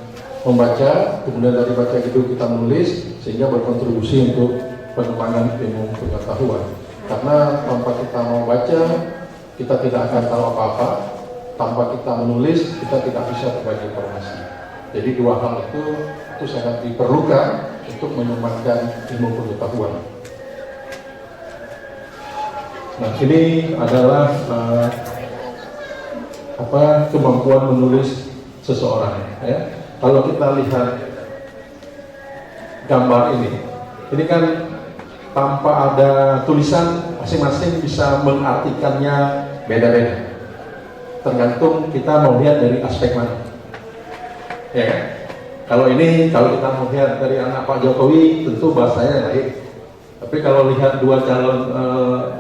membaca, kemudian dari baca itu kita menulis sehingga berkontribusi untuk pengembangan ilmu pengetahuan. Karena tanpa kita membaca, kita tidak akan tahu apa-apa. Tanpa kita menulis, kita tidak bisa berbagi informasi. Jadi dua hal itu sangat diperlukan untuk mengembangkan ilmu pengetahuan. Nah, ini adalah kemampuan menulis seseorang. Ya. Kalau kita lihat gambar ini kan tanpa ada tulisan, masing-masing bisa mengartikannya beda-beda. Tergantung kita mau lihat dari aspek mana. Ya kan? Kalau kita mau lihat dari anak Pak Jokowi, tentu bahasanya baik. Tapi kalau lihat dua calon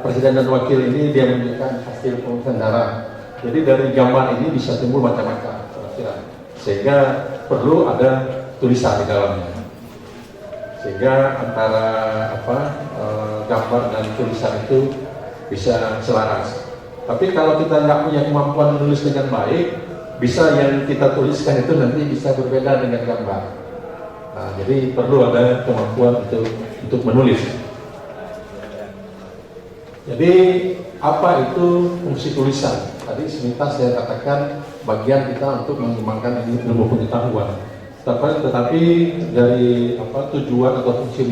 presiden dan wakil ini, dia menunjukkan hasil pemeriksaan darah. Jadi dari gambar ini bisa timbul macam-macam pikiran. Sehingga perlu ada tulisan di dalamnya. Sehingga antara gambar dan tulisan itu bisa selaras. Tapi kalau kita nggak punya kemampuan menulis dengan baik, bisa yang kita tuliskan itu nanti bisa berbeda dengan gambar. Nah, jadi perlu ada kemampuan untuk menulis. Jadi apa itu fungsi tulisan? Tadi semintas saya katakan bagian kita untuk mengembangkan ilmu pengetahuan. Tetapi dari tujuan atau fungsi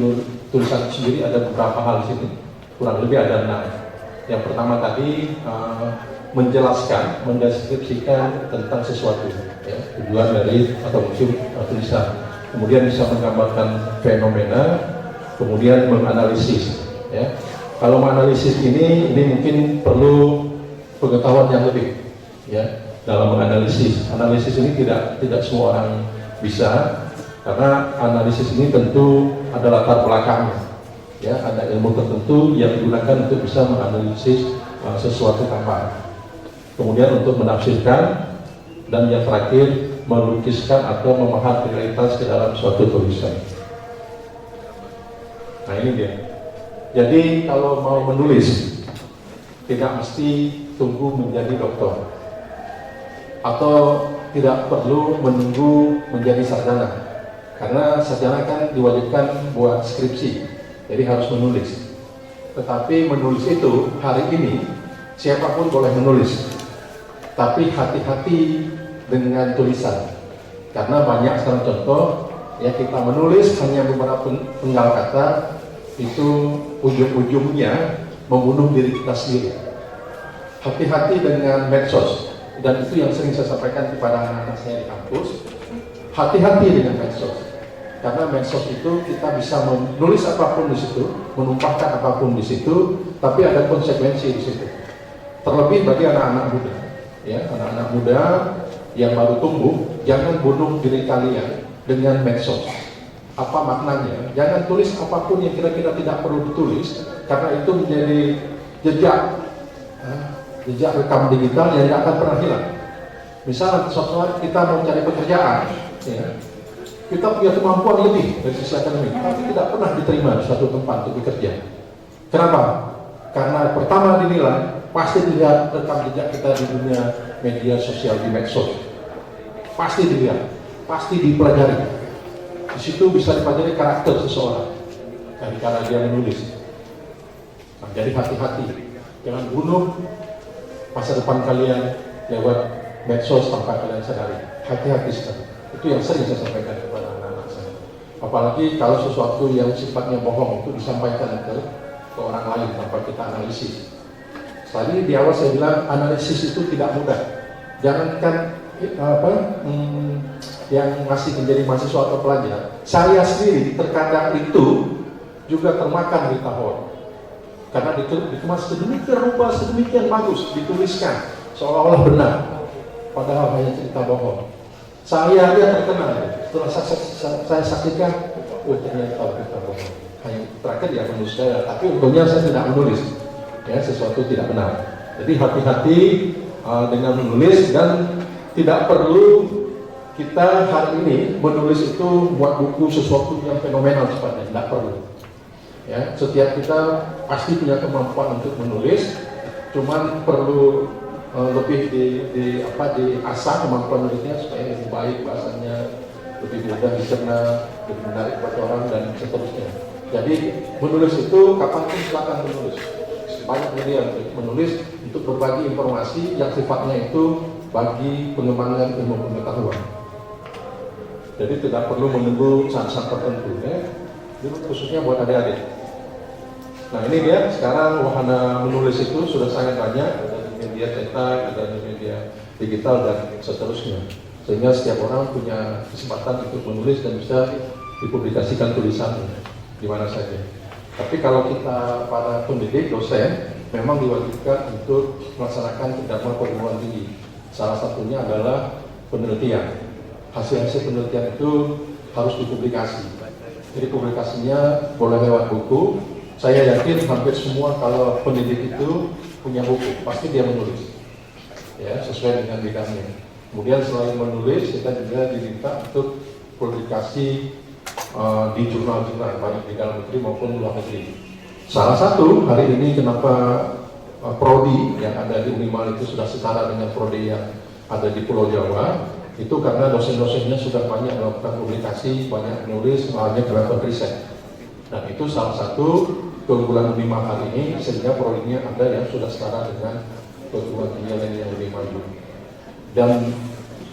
tulisan sendiri ada beberapa hal di sini. Kurang lebih ada 6. Yang pertama tadi menjelaskan, mendeskripsikan tentang sesuatu, ya, tujuan dari atau fungsi tulisan. Kemudian bisa menggambarkan fenomena, kemudian menganalisis. Ya. Kalau menganalisis ini mungkin perlu pengetahuan yang lebih, ya, dalam menganalisis. Analisis ini tidak semua orang bisa, karena analisis ini tentu ada latar belakangnya. Ya, ada ilmu tertentu yang digunakan untuk bisa menganalisis sesuatu gambar. Kemudian untuk menafsirkan, dan yang terakhir melukiskan atau memahat realitas ke dalam suatu tulisan. Nah, ini dia. Jadi kalau mau menulis, tidak mesti tunggu menjadi doktor, atau tidak perlu menunggu menjadi sarjana, karena sarjana kan diwajibkan buat skripsi. Jadi harus menulis. Tetapi menulis itu hari ini siapapun boleh menulis. Tapi hati-hati dengan tulisan. Karena banyak sekarang contoh, ya, kita menulis hanya beberapa penggal kata, itu ujung-ujungnya membunuh diri kita sendiri. Hati-hati dengan medsos. Dan itu yang sering saya sampaikan kepada anak-anak saya di kampus. Hati-hati dengan medsos. Karena medsos itu kita bisa menulis apapun di situ, menumpahkan apapun di situ, tapi ada konsekuensi di situ. Terlebih bagi anak-anak muda, ya, anak-anak muda yang baru tumbuh, jangan bunuh diri kalian dengan medsos. Apa maknanya? Jangan tulis apapun yang kira-kira tidak perlu ditulis, karena itu menjadi jejak rekam digital yang tidak akan pernah hilang. Misalnya, suatu kita mau cari pekerjaan, ya, kita punya kemampuan lebih dari sisi akademik, tapi tidak pernah diterima di suatu tempat untuk bekerja. Kenapa? Karena pertama dinilai, pasti dilihat rekam jejak kita di dunia media sosial, di medsos. Pasti dilihat, pasti dipelajari. Di situ bisa dipelajari karakter seseorang dari cara dia menulis. Nah, jadi hati-hati, jangan bunuh masa depan kalian lewat medsos tanpa kalian sadari. Hati-hati sekali. Itu yang sering saya sampaikan kepada anak-anak saya. Apalagi kalau sesuatu yang sifatnya bohong itu disampaikan ke ke orang lain tanpa kita analisis. Tadi di awal saya bilang analisis itu tidak mudah. Jangankan yang masih menjadi mahasiswa atau pelajar, saya sendiri terkadang itu juga termakan berita hoax. Karena dikemas sedemikian rupa, sedemikian bagus, dituliskan seolah-olah benar, padahal hanya cerita bohong. Saya terkena, setelah saya saksikan, ternyata berita bohong. Hanya terakhir ya menulis saya, tapi untungnya saya tidak menulis, ya sesuatu tidak benar. Jadi hati-hati dengan menulis, dan tidak perlu kita hari ini menulis itu buat buku sesuatu yang fenomenal sifatnya, tidak perlu. Ya, setiap kita pasti punya kemampuan untuk menulis, cuman perlu lebih diasah kemampuan menulisnya supaya lebih baik bahasanya, lebih mudah dicerna, lebih menarik buat orang dan seterusnya. Jadi menulis itu kapanpun silakan menulis. Banyak media untuk menulis untuk berbagi informasi yang sifatnya itu bagi pengembangan ilmu pengetahuan. Jadi tidak perlu menunggu saat-saat tertentu, ya. Khususnya buat adik-adik. Nah ini dia, sekarang wahana menulis itu sudah sangat banyak, ada di media cetak, ada di media digital dan seterusnya. Sehingga setiap orang punya kesempatan untuk menulis dan bisa dipublikasikan tulisannya di mana saja. Tapi kalau kita para pendidik, dosen, memang diwajibkan untuk melaksanakan dharma perguruan tinggi. Salah satunya adalah penelitian. Hasil-hasil penelitian itu harus dipublikasi. Jadi publikasinya boleh lewat buku. Saya yakin hampir semua kalau pendidik itu punya buku, pasti dia menulis, ya sesuai dengan bidangnya. Kemudian selain menulis, kita juga diminta untuk publikasi di jurnal-jurnal, baik di dalam negeri maupun luar negeri. Salah satu hari ini kenapa prodi yang ada di Unimal itu sudah setara dengan prodi yang ada di Pulau Jawa, itu karena dosen-dosennya sudah banyak melakukan publikasi, banyak menulis, banyak melakukan riset. Dan itu salah satu keunggulan Unimal hari ini, sehingga prodinya ada yang sudah setara dengan perguruan tinggi lain yang lebih maju. Dan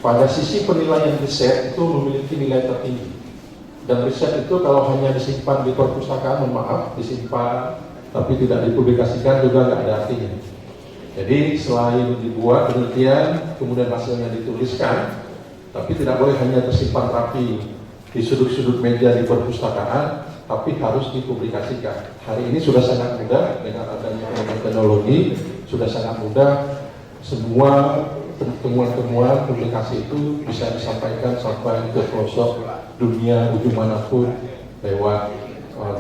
pada sisi penilaian riset itu memiliki nilai tertinggi. Dan riset itu kalau hanya disimpan di perpustakaan, disimpan tapi tidak dipublikasikan juga nggak ada artinya. Jadi selain dibuat penelitian, kemudian hasilnya dituliskan, tapi tidak boleh hanya tersimpan rapi di sudut-sudut meja di perpustakaan, tapi harus dipublikasikan. Hari ini sudah sangat mudah dengan adanya teknologi, sudah sangat mudah semua temuan-temuan publikasi itu bisa disampaikan sampai ke pelosok dunia ujung manapun lewat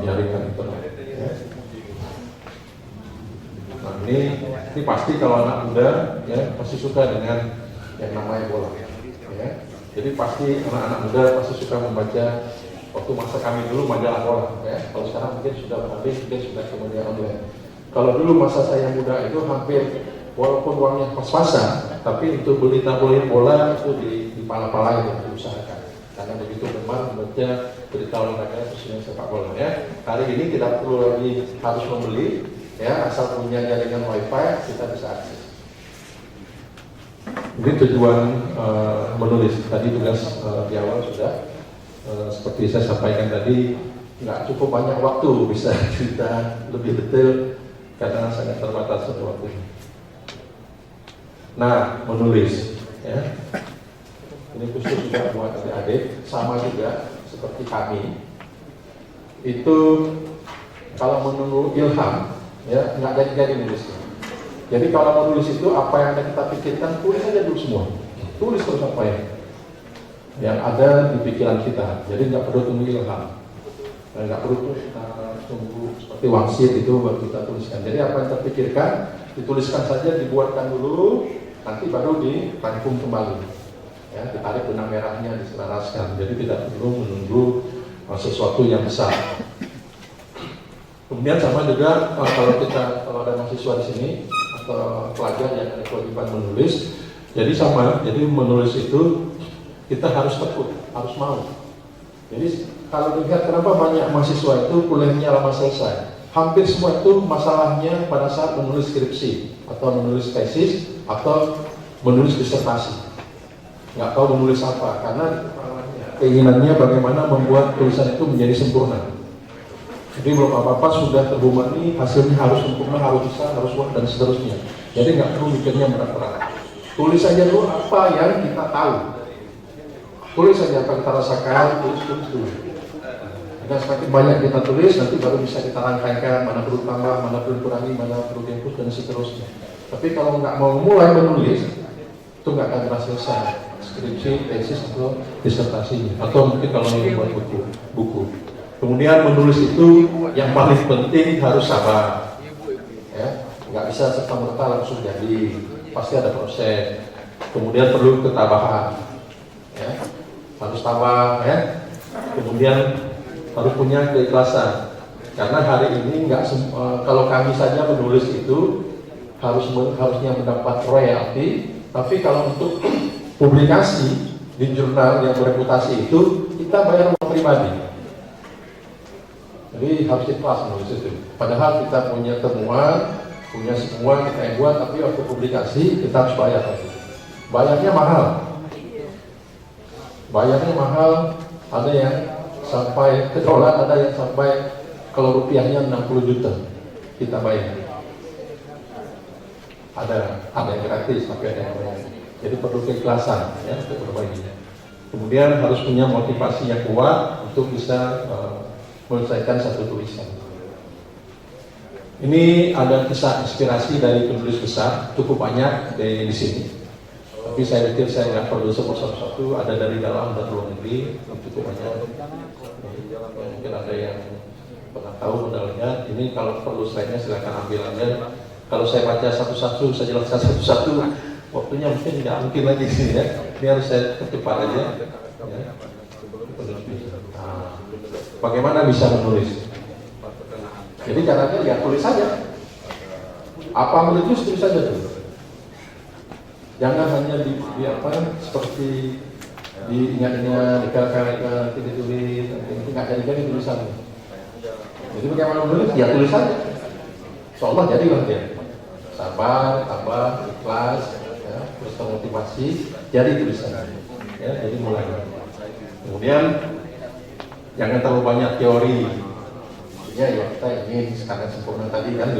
jaringan internet. Nah ini pasti kalau anak muda ya pasti suka dengan yang namanya bola. Ya. Jadi pasti anak-anak muda pasti suka membaca. Waktu masa kami dulu majalah bola, ya. Kalau sekarang mungkin sudah beralih, mungkin sudah ke media online. Kalau dulu masa saya muda itu hampir walaupun uangnya pas-pasan, tapi untuk beli tabloid bola itu di pala-pala itu diusahakan. Karena begitu gemar membaca berita olahraga khususnya sepak bola. Ya. Hari ini tidak perlu lagi harus membeli, ya asal punya jaringan wifi kita bisa akses. Ini tujuan menulis. Tadi tugas di awal sudah. Seperti saya sampaikan tadi, nggak cukup banyak waktu bisa cerita lebih detail karena sangat terbatas waktu. Nah, menulis, ya. Ini khusus juga buat adik-adik, sama juga seperti kami. Itu kalau menunggu ilham, ya nggak jadi nulisnya. Jadi kalau menulis itu apa yang kita pikirkan, tulis aja dulu semua. Tulis terus apa yang ada di pikiran kita. Jadi nggak perlu tunggu ilham, nggak perlu tunggu seperti wangsit itu baru kita tuliskan. Jadi apa yang terpikirkan dituliskan saja, dibuatkan dulu, nanti baru dirangkum kembali. Ya, ditarik benang merahnya, diselaraskan. Jadi tidak perlu menunggu sesuatu yang besar. Kemudian sama juga kalau ada mahasiswa di sini atau pelajar yang ada kewajiban menulis, jadi sama. Jadi menulis itu kita harus tekun, harus mau. Jadi kalau dilihat kenapa banyak mahasiswa itu kuliahnya lama selesai, hampir semua itu masalahnya pada saat menulis skripsi atau menulis tesis atau menulis disertasi. Nggak tahu menulis apa, karena keinginannya bagaimana membuat tulisan itu menjadi sempurna. Jadi belum apa-apa sudah terbebani, hasilnya harus sempurna, harus bisa, harus kuat dan seterusnya. Jadi nggak perlu mikirnya berat-berat. Tulis saja dulu apa yang kita tahu. Tulis saja apa yang kita rasakan, tulis dulu. Karena semakin banyak kita tulis, nanti baru bisa kita rangkaikan mana perlu tambah, mana perlu kurangi, mana perlu dihapus dan seterusnya. Tapi kalau nggak mau mulai menulis, itu nggak akan pernah selesai skripsi, tesis atau disertasinya. Atau mungkin kalau ingin buat buku. Kemudian menulis itu yang paling penting harus sabar, ya, nggak bisa serta-merta langsung jadi, pasti ada proses. Kemudian perlu ketabahan, ya, harus tabah, ya. Kemudian harus punya keikhlasan, karena hari ini kalau kami saja menulis itu harusnya mendapat royalti, tapi kalau untuk publikasi di jurnal yang bereputasi itu kita bayar uang pribadi. Jadi harus ikhlas menulis itu. Padahal kita punya temuan, punya semua kita yang buat, tapi waktu publikasi kita harus bayar lagi. Bayarnya mahal. Bayarnya mahal, ada yang sampai ke dolar, ada yang sampai kalau rupiahnya 60 juta kita bayar. Ada yang gratis, tapi ada yang bayar. Jadi perlu keikhlasan, ya, untuk berbagi. Kemudian harus punya motivasi yang kuat untuk bisa menyelesaikan satu tulisan. Ini ada kisah inspirasi dari penulis besar, cukup banyak di sini. Tapi saya pikir saya nggak perlu sebut satu-satu. Ada dari dalam dan luar negeri, cukup banyak. Mungkin ada yang pernah tahu, pernah lihat. Ini kalau perlu slide-nya silakan ambil aja. Kalau saya baca satu-satu, saya jelaskan satu-satu, waktunya mungkin nggak mungkin lagi sini, ya. Ini harus saya ketupat aja. Ya. Bagaimana bisa menulis? Jadi caranya ya tulis saja. Apa menulis tulis saja dulu. Jangan hanya di apa seperti diingat-ingat, dikala-kala ditulis, nanti nggak jadi tulisannya. Jadi bagaimana menulis? Ya tulis saja. Seolah jadilah dia. Sabar, tabah, ikhlas, ya, terus termotivasi, jadi tulisannya. Ya, jadi mulai. Kemudian jangan terlalu banyak teori. Ya kita ingin sekarang sempurna tadi kan.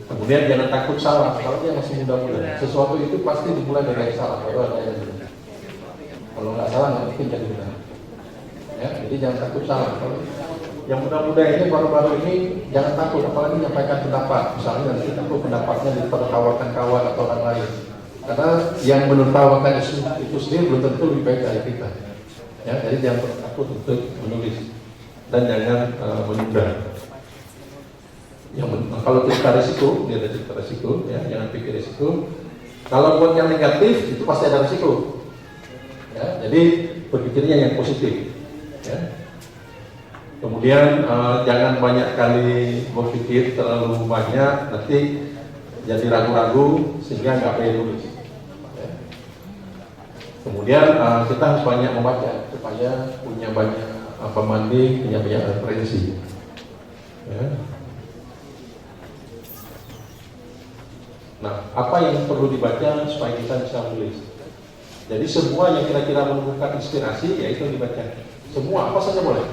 Kemudian jangan takut salah. Kalau dia masih muda-muda, sesuatu itu pasti dimulai dari yang salah. Kalau nggak salah nggak mungkin jadi benar. Ya, jadi jangan takut salah. Kalau yang muda-muda ini baru-baru ini jangan takut, apalagi menyampaikan pendapat. Misalnya nanti takut pendapatnya ditertawakan kawan atau orang lain. Karena yang menertawakan itu sendiri belum tentu lebih baik dari kita. Ya, jadi jangan takut untuk menulis dan jangan menunda. Kalau cerita risiko, dia ada cerita risiko, ya, jangan pikir risiko. Kalau buat yang negatif itu pasti ada risiko. Ya, jadi berpikirnya yang positif. Ya. Kemudian jangan banyak kali berpikir terlalu banyak, nanti jadi ragu-ragu sehingga nggak boleh nulis. Kemudian kita harus banyak membaca supaya punya banyak pembanding, punya banyak referensi. Ya. Nah, apa yang perlu dibaca supaya kita bisa menulis? Jadi semua yang kira-kira menumbuhkan inspirasi, ya itu dibaca. Semua, apa saja boleh.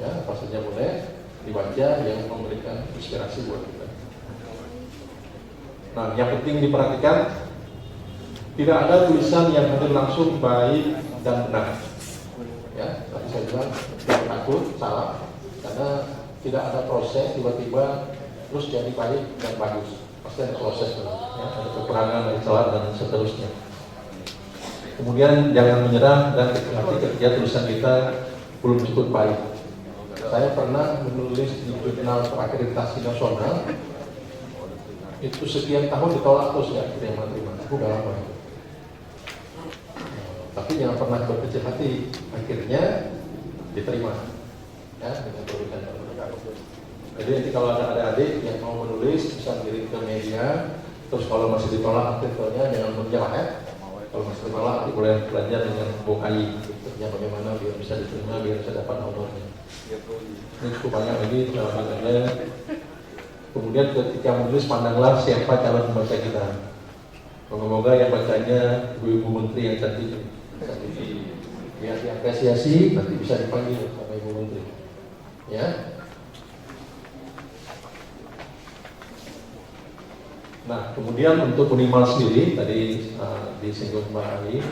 Ya, apa saja boleh dibaca yang memberikan inspirasi buat kita. Nah, yang penting diperhatikan, tidak ada tulisan yang hadir langsung baik dan benar. Ya, tadi saya bilang jangan takut salah, karena tidak ada proses tiba-tiba terus jadi baik dan bagus. Pasti ada proses, ya, ada kekurangan, ada salah dan seterusnya. Kemudian jangan menyerah dan hati ketika tulisan kita belum cukup baik. Saya pernah menulis di jurnal terakreditasi nasional, itu sekian tahun ditolak terus ya, terima-terima. Aku udah lama. Tapi jangan pernah berkecil hati, akhirnya diterima. Ya, dengan tulisan terdekat. Jadi nanti kalau ada adik-adik yang mau menulis bisa kirim ke media. Terus kalau masih ditolak artikelnya jangan menyerah ya. Kalau masih ditolak nanti boleh belajar dengan bokai. Artinya bagaimana biar bisa diterima, biar bisa dapat honornya. Ini cukup banyak lagi caranya. Kemudian ketika menulis pandanglah siapa calon pembaca kita. Semoga yang bacanya ibu-ibu menteri yang cantik. Biar diapresiasi, nanti bisa dipanggil sama ibu menteri. Ya. Nah, kemudian untuk Unimal sendiri, tadi disinggung Mbak Ali,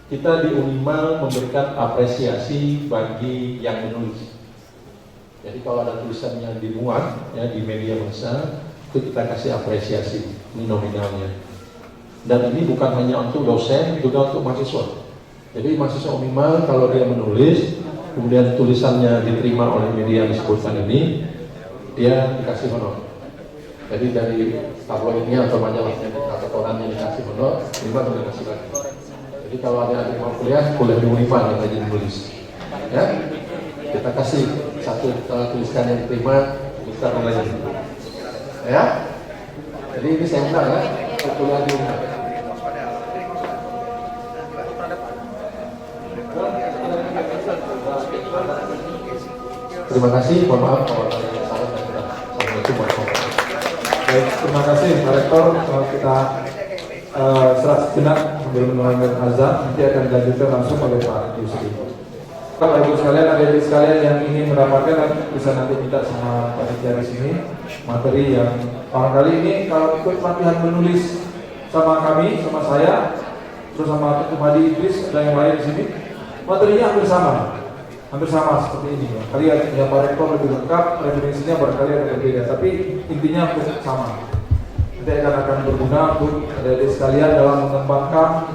kita di Unimal memberikan apresiasi bagi yang menulis. Jadi kalau ada tulisan yang dimuat ya, di media massa, itu kita kasih apresiasi, ini nominalnya. Dan ini bukan hanya untuk dosen, juga untuk mahasiswa. Jadi mahasiswa Unimal kalau dia menulis, kemudian tulisannya diterima oleh media yang disebutkan ini, dia dikasih honor. Jadi dari tabloidnya atau majalahnya atau korannya dikasih honor, Unimal juga kasih lagi. Jadi kalau ada adik mau kuliah di Unimal yang rajin menulis. Ya, kita kasih satu tulisan yang diterima, kita lagi. Ya, jadi ini saya undang ya, kuliah di Unimal. Terima kasih, mohon maaf kalau ada yang salah dan kurang. Assalamualaikum warahmatullahi wabarakatuh. Baik, terima kasih Pak Rektor. Kalau kita setelah sejenak sambil menunaikan azan, nanti akan dilanjutkan langsung oleh Pak Yusri. Bapak Ibu sekalian, adik-adik sekalian yang ingin mendapatkan bisa nanti minta sama Pak Dija di sini materi yang barangkali ini kalau ikut pelatihan menulis sama kami, sama saya, terus sama Ketum Hadi Idris dan yang lain di sini, materinya hampir sama seperti ini. Kali yang Pak Rektor lebih lengkap, referensinya barangkali ada berbeda, tapi intinya hampir sama. Nanti akan berguna untuk adik-adik sekalian dalam mengembangkan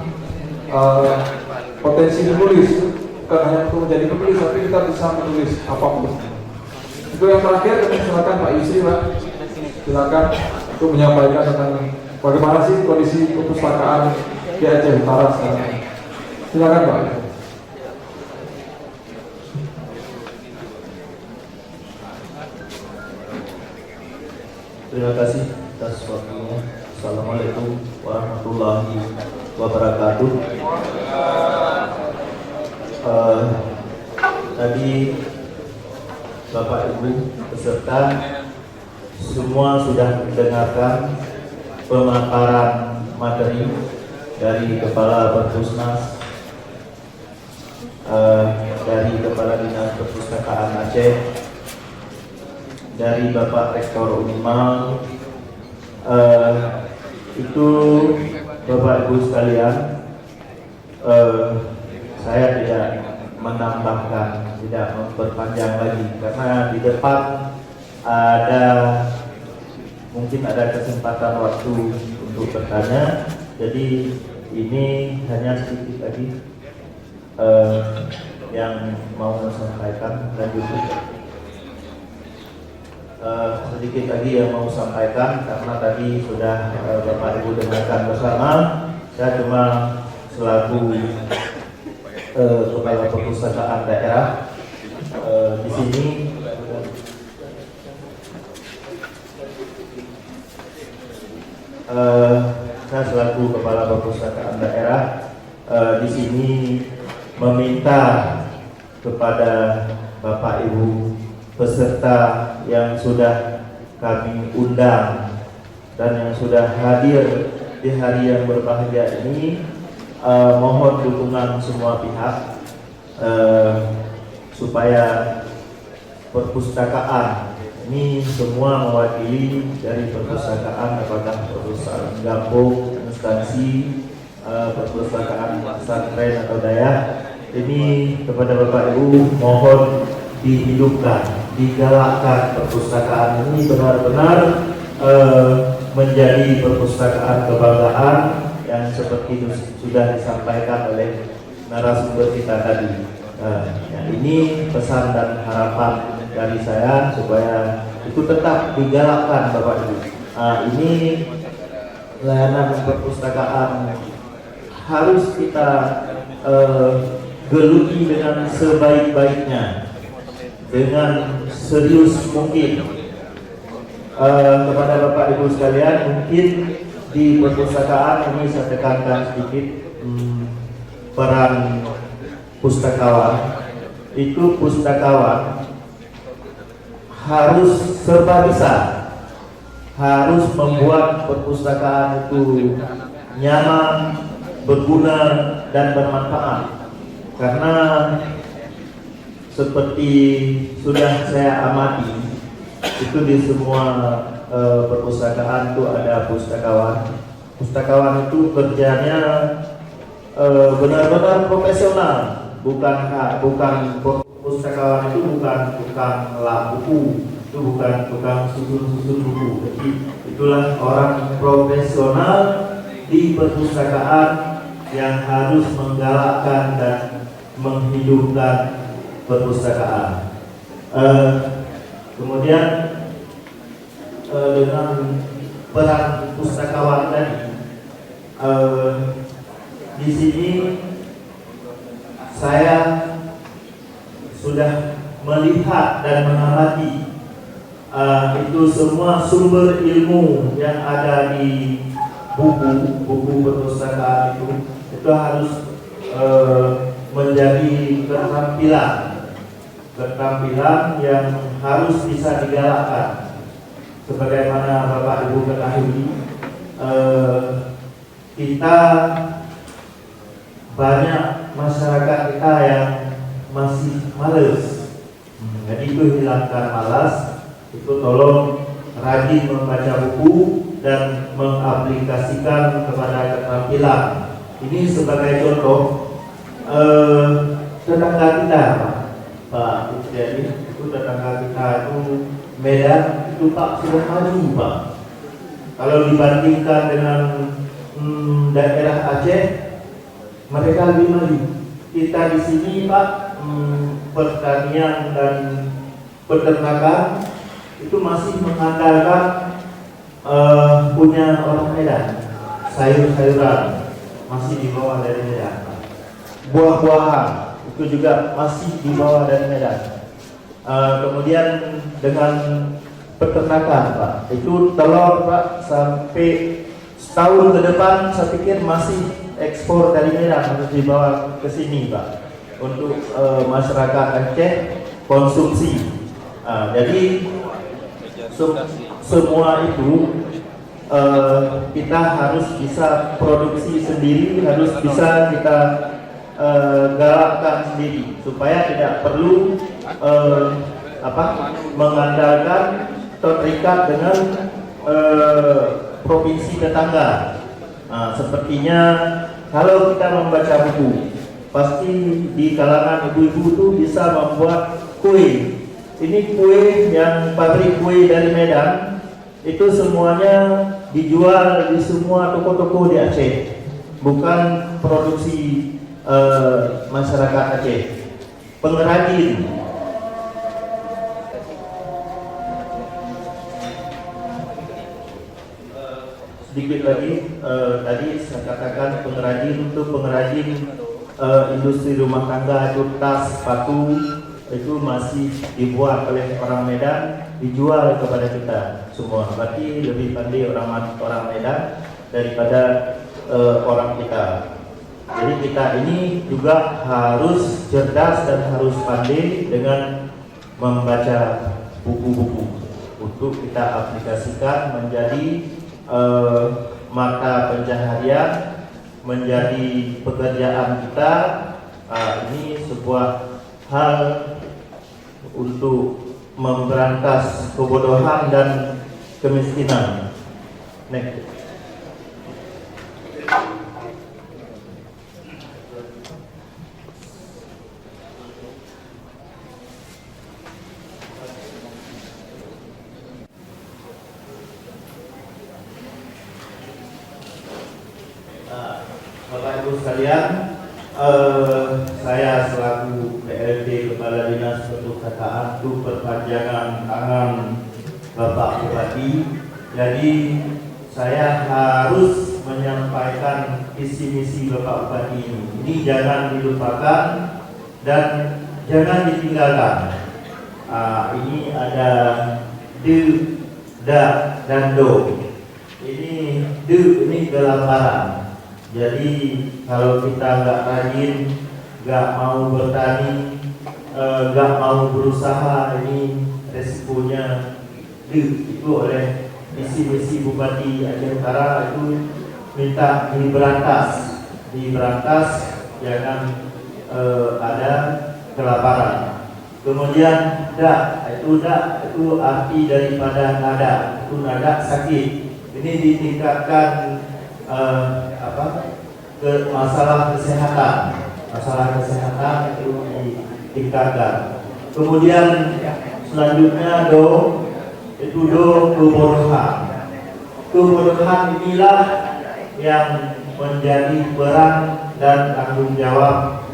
potensi menulis. Bukan hanya untuk menjadi penulis, tapi kita bisa menulis apapun. Itu yang terakhir, kami silakan Pak Yusri, Pak. Silakan untuk menyampaikan tentang bagaimana sih kondisi perpustakaan di Aceh Utara sekarang. Silakan Pak. Terima kasih atas waktunya. Assalamualaikum warahmatullahi wabarakatuh. Tadi Bapak Ibu peserta semua sudah mendengarkan pemaparan materi dari Kepala Perpusnas, dari Kepala Dinas Perpustakaan Aceh, dari Bapak Rektor Unimal. Itu Bapak Ibu sekalian, saya tidak menambahkan, tidak memperpanjang lagi karena di depan mungkin ada kesempatan waktu untuk bertanya. Jadi ini hanya sedikit lagi yang mau saya sampaikan. Sedikit lagi yang mau sampaikan karena tadi sudah Bapak Ibu dengarkan bersama. Saya cuma selaku Kepala Perpustakaan Daerah di sini saya selaku Kepala Perpustakaan Daerah di sini meminta kepada Bapak Ibu peserta yang sudah kami undang dan yang sudah hadir di hari yang berbahagia ini, mohon dukungan semua pihak supaya perpustakaan ini semua mewakili dari perpustakaan, apakah perpustakaan gabung, instansi, perpustakaan pesantren atau daya, ini kepada Bapak Ibu mohon dihidupkan, digalakkan perpustakaan ini benar-benar menjadi perpustakaan kebanggaan yang seperti sudah disampaikan oleh narasumber kita tadi. Ini pesan dan harapan dari saya supaya itu tetap digalakkan Bapak Ibu. Ini layanan perpustakaan harus kita geluti dengan sebaik-baiknya, dengan serius mungkin. Kepada Bapak Ibu sekalian, mungkin di perpustakaan ini saya tekankan sedikit peran pustakawan. Itu pustakawan harus serba bisa, harus membuat perpustakaan itu nyaman, berguna dan bermanfaat. Karena seperti sudah saya amati, itu di semua perpustakaan itu ada pustakawan. Pustakawan itu kerjanya benar-benar profesional, bukan pustakawan itu bukan tukang lap buku, itu bukan tukang susun buku. Jadi itulah orang profesional di perpustakaan yang harus menggalakkan dan menghidupkan perpustakaan. Kemudian dengan peran pustakawan tadi, di sini saya sudah melihat dan mengamati itu semua sumber ilmu yang ada di buku perpustakaan itu harus menjadi keterampilan yang harus bisa digalakkan. Sebagaimana Bapak Ibu ketahui, kita banyak masyarakat kita yang masih males. Jadi itu hilangkan malas, itu tolong rajin membaca buku dan mengaplikasikan kepada keterampilan. Ini sebagai contoh, tetangga kita Pak jadi itu tetangga kita itu Medan itu Pak sudah maju Pak. Kalau dibandingkan dengan daerah Aceh, mereka lebih maju. Kita di sini Pak, pertanian dan peternakan itu masih mengandalkan punya orang Medan. Sayur-sayuran masih dibawa dari Medan. Buah-buahan itu juga masih dibawa dari Medan. Kemudian dengan peternakan Pak, itu telur Pak sampai setahun ke depan saya pikir masih ekspor dari Medan harus dibawa ke sini Pak untuk masyarakat Aceh konsumsi. Jadi semua itu kita harus bisa produksi sendiri, harus bisa kita galakkan sendiri supaya tidak perlu mengandalkan atau terikat dengan provinsi tetangga. Sepertinya kalau kita membaca buku, pasti di kalangan ibu-ibu itu bisa membuat kue. Ini kue yang pabrik kue dari Medan, itu semuanya dijual di semua toko-toko di Aceh, bukan produksi masyarakat Aceh. Pengrajin, sedikit lagi tadi saya katakan pengrajin itu pengrajin industri rumah tangga itu tas, sepatu itu masih dibuat oleh orang Medan, dijual kepada kita semua. Berarti lebih pandai orang Medan daripada orang kita. Jadi kita ini juga harus cerdas dan harus pandai dengan membaca buku-buku untuk kita aplikasikan menjadi mata pencaharian, menjadi pekerjaan kita. Ini sebuah hal untuk memberantas kebodohan dan kemiskinan. Next. Bapak Ibu sekalian, saya selaku PLT Kepala Dinas Perpustakaan itu perpanjangan tangan Bapak Bupati. Jadi saya harus menyampaikan visi misi Bapak Bupati ini. Ini jangan dilupakan dan jangan ditinggalkan. Ini ada de, da, dan do. Ini de, ini kelaparan. Jadi kalau kita nggak rajin, nggak mau bertani, nggak mau berusaha, ini resikonya itu oleh misi Bupati Aceh Utara itu minta diberantas, jangan ada kelaparan. Kemudian da itu arti daripada nada. tunada sakit. Ini ditingkatkan ke masalah kesehatan itu ditingkatkan. Kemudian selanjutnya itu kebodohan. Kebodohan inilah yang menjadi peran dan tanggung jawab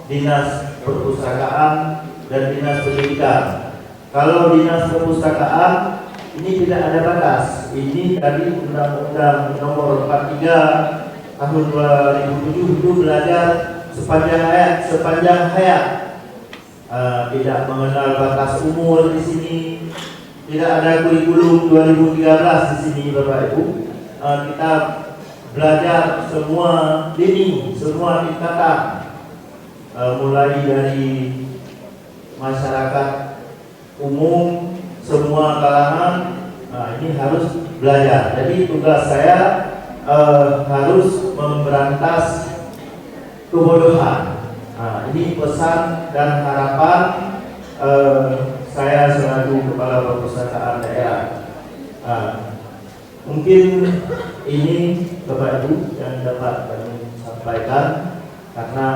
Dinas Perpustakaan dan Dinas Pendidikan. Kalau Dinas Perpustakaan ini tidak ada batas. Ini dari Undang-Undang Nomor 43 Tahun 2007 itu belajar sepanjang hayat. Tidak mengenal batas umur di sini. Tidak ada kurikulum 2013 di sini, Bapak Ibu. Kita belajar semua lini, semua tingkatan, mulai dari masyarakat umum, semua kalangan. Ini harus belajar. Jadi tugas saya harus memberantas kebodohan. Ini pesan dan harapan saya selaku Kepala Perpustakaan Daerah. Mungkin ini Bapak Ibu yang dapat kami sampaikan, karena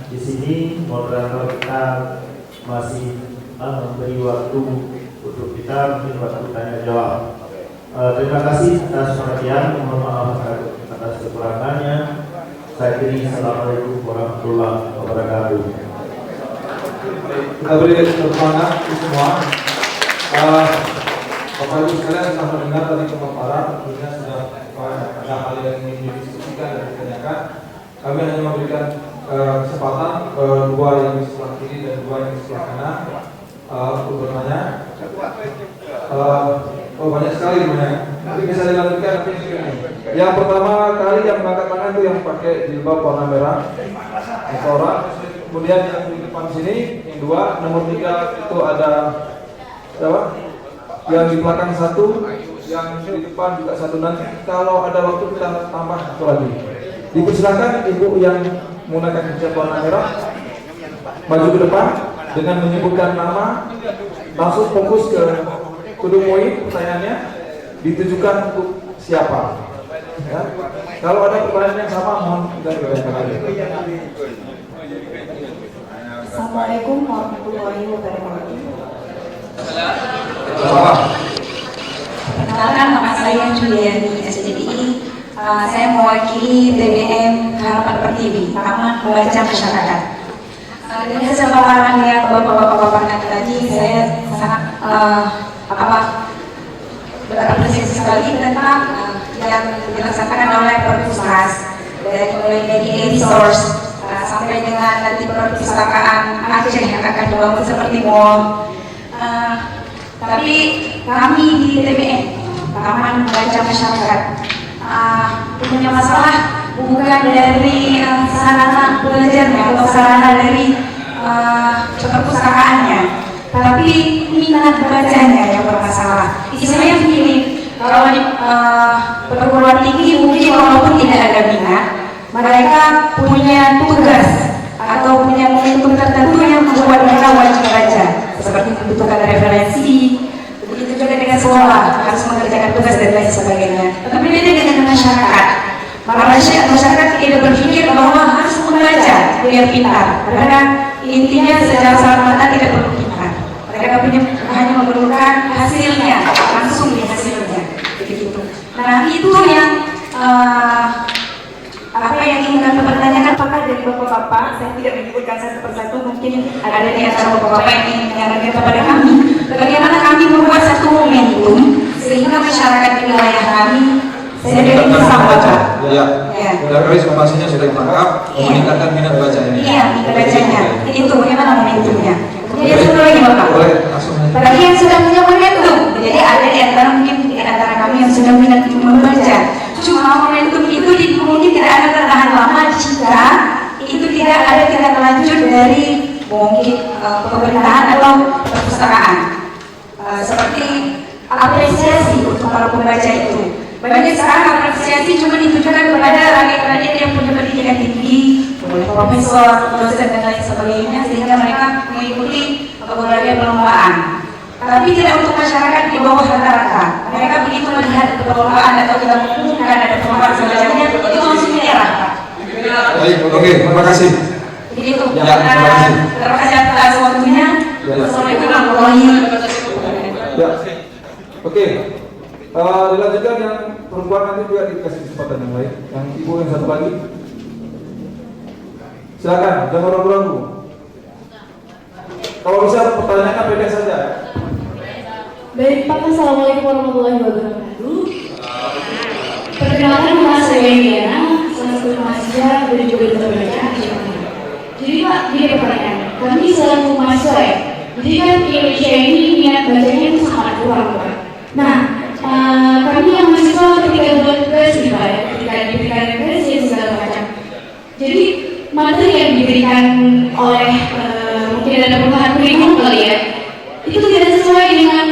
di sini moderator kita masih memberi waktu untuk kita mungkin waktu tanya jawab. Terima kasih atas perhatian, mohon maaf atas kekurangannya. Saya kiri, assalamualaikum warahmatullahi wabarakatuh. Kita beri semangat semua. Bapak Ibu sekalian telah mendengar tadi pemaparan, tentunya sudah ada hal yang ingin didiskusikan dan ditanyakan. Kami hanya memberikan kesempatan dua yang di sebelah kiri dan dua yang di sebelah kanan untuk bertanya. Banyak sekali sebenarnya. Tapi bisa dilanjutkan nanti. Yang pertama kali yang mengangkat tangan itu yang pakai jilbab warna merah, satu orang. Kemudian yang di depan sini, yang dua, nomor 3 itu ada siapa? Yang di belakang satu, yang di depan juga satu. Nanti kalau ada waktu kita tambah satu lagi. Dipersilakan ibu yang menggunakan hijab warna merah maju ke depan dengan menyebutkan nama, langsung fokus ke tudung poin pertanyaannya, ditujukan untuk siapa. Ya. Kalau ada pertanyaan yang sama, mohon kita bertanya. Assalamualaikum warahmatullahi wabarakatuh. Perkenalkan, nama saya Juliani SDI. Saya mewakili TBM Harapan Pertiwi, Taman Membaca Masyarakat. Dengan kesempatan yang bapak-bapak paparkan tadi, saya sangat berapresiasi sekali tentang yang dilaksanakan oleh Perpusnas, mulai dari e-source sampai dengan nanti perpustakaan Aceh yang akan dibangun seperti mall. Tapi kami di TBM Taman Membaca Masyarakat punya masalah bukan dari sarana belajarnya atau sarana dari perpustakaannya, tapi minat bacanya yang bermasalah. Istilahnya begini, kalau di perguruan tinggi mungkin walaupun tidak ada minat, mereka punya tugas atau punya momentum tertentu yang membuat mereka wajib baca, seperti membutuhkan referensi. Begitu juga dengan sekolah, harus mengerjakan tugas dan lain sebagainya. Tapi beda dengan masyarakat. Masyarakat tidak berpikir bahwa harus membaca biar pintar. Karena intinya secara salah tidak perlu pintar. Mereka hanya memerlukan hasilnya, langsung di hasilnya. Begitu. Nah itu yang apa yang ingin kami pertanyakan. Apakah dari bapak-bapak, saya tidak menyebutkan satu persatu, mungkin ada di antara bapak-bapak yang ingin menyarankan kepada kami, bagaimana kami membuat satu momentum sehingga masyarakat di wilayah kami, saya dari bisa baca. Ya. Dari informasinya sudah ditangkap, meningkatkan minat baca ini. Iya, minat bacanya. Itu bagaimana momentumnya. Kemudian satu lagi bapak. Bagi yang sudah punya momentum, jadi ada di antara mungkin di antara kami yang sudah minat membaca. Cuma momentum itu mungkin tidak akan tertahan lama jika itu tidak ada tindak lanjut dari mungkin pemerintahan atau perpustakaan. Seperti apresiasi untuk para pembaca itu. Banyak sekarang apresiasi cuma ditujukan kepada rakyat-rakyat yang punya pendidikan tinggi, mulai profesor, dosen dan lain sebagainya, sehingga mereka mengikuti berbagai perlombaan. tapi tidak untuk masyarakat di bawah rata-rata. Mereka begitu melihat keperluan atau kita membutuhkan ada perluan semacamnya, itu langsung menyerah, Pak. Baik, oke, terima kasih. Begitu. Ya, terima kasih. Terima kasih atas waktunya. Assalamualaikum warahmatullahi wabarakatuh. Ya, oke. Dilanjutkan yang perempuan nanti juga dikasih kesempatan yang lain. Yang ibu yang satu lagi. Silakan, jangan ragu-ragu. Kalau bisa pertanyaannya pendek saja. Baik Pak, assalamualaikum warahmatullahi wabarakatuh. Perkenalkan nama saya Diana, salah satu mahasiswa dan juga duta baca di Jakarta. Jadi Pak, gini pertanyaan. Kami selaku mahasiswa ya. Jadi kan Indonesia ini minat bacanya itu sangat kurang Pak. Nah, kami yang mahasiswa ketika buat tugas nih Pak ya, ketika diberikan referensi segala macam. Jadi materi yang diberikan oleh mungkin ada perubahan kurikulum kali ya, itu tidak sesuai dengan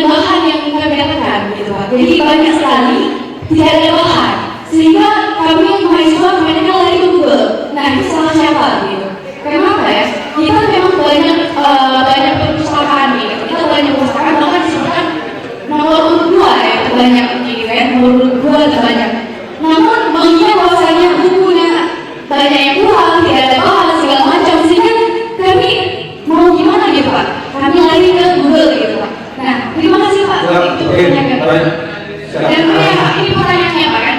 bahan yang kami dapatkan gitu Pak. Jadi banyak sekali tidak ada bahan, sehingga kami yang mahasiswa kebanyakan lari ke Google. Nah itu salah siapa gitu? Kenapa ya? Kita memang banyak perpustakaan nih, kita banyak perpustakaan, bahkan disebutkan nomor urut 2 ya terbanyak gitu kan, nomor urut 2 terbanyak. Namun mengingat bahwasanya bukunya banyak yang kurang, tidak ada bahan segala macam, sehingga kami mau gimana gitu Pak? Kami lari ke Google gitu Pak. Nah, terima kasih Pak. Itu pertanyaan. Dan ini pertanyaannya Pak kan,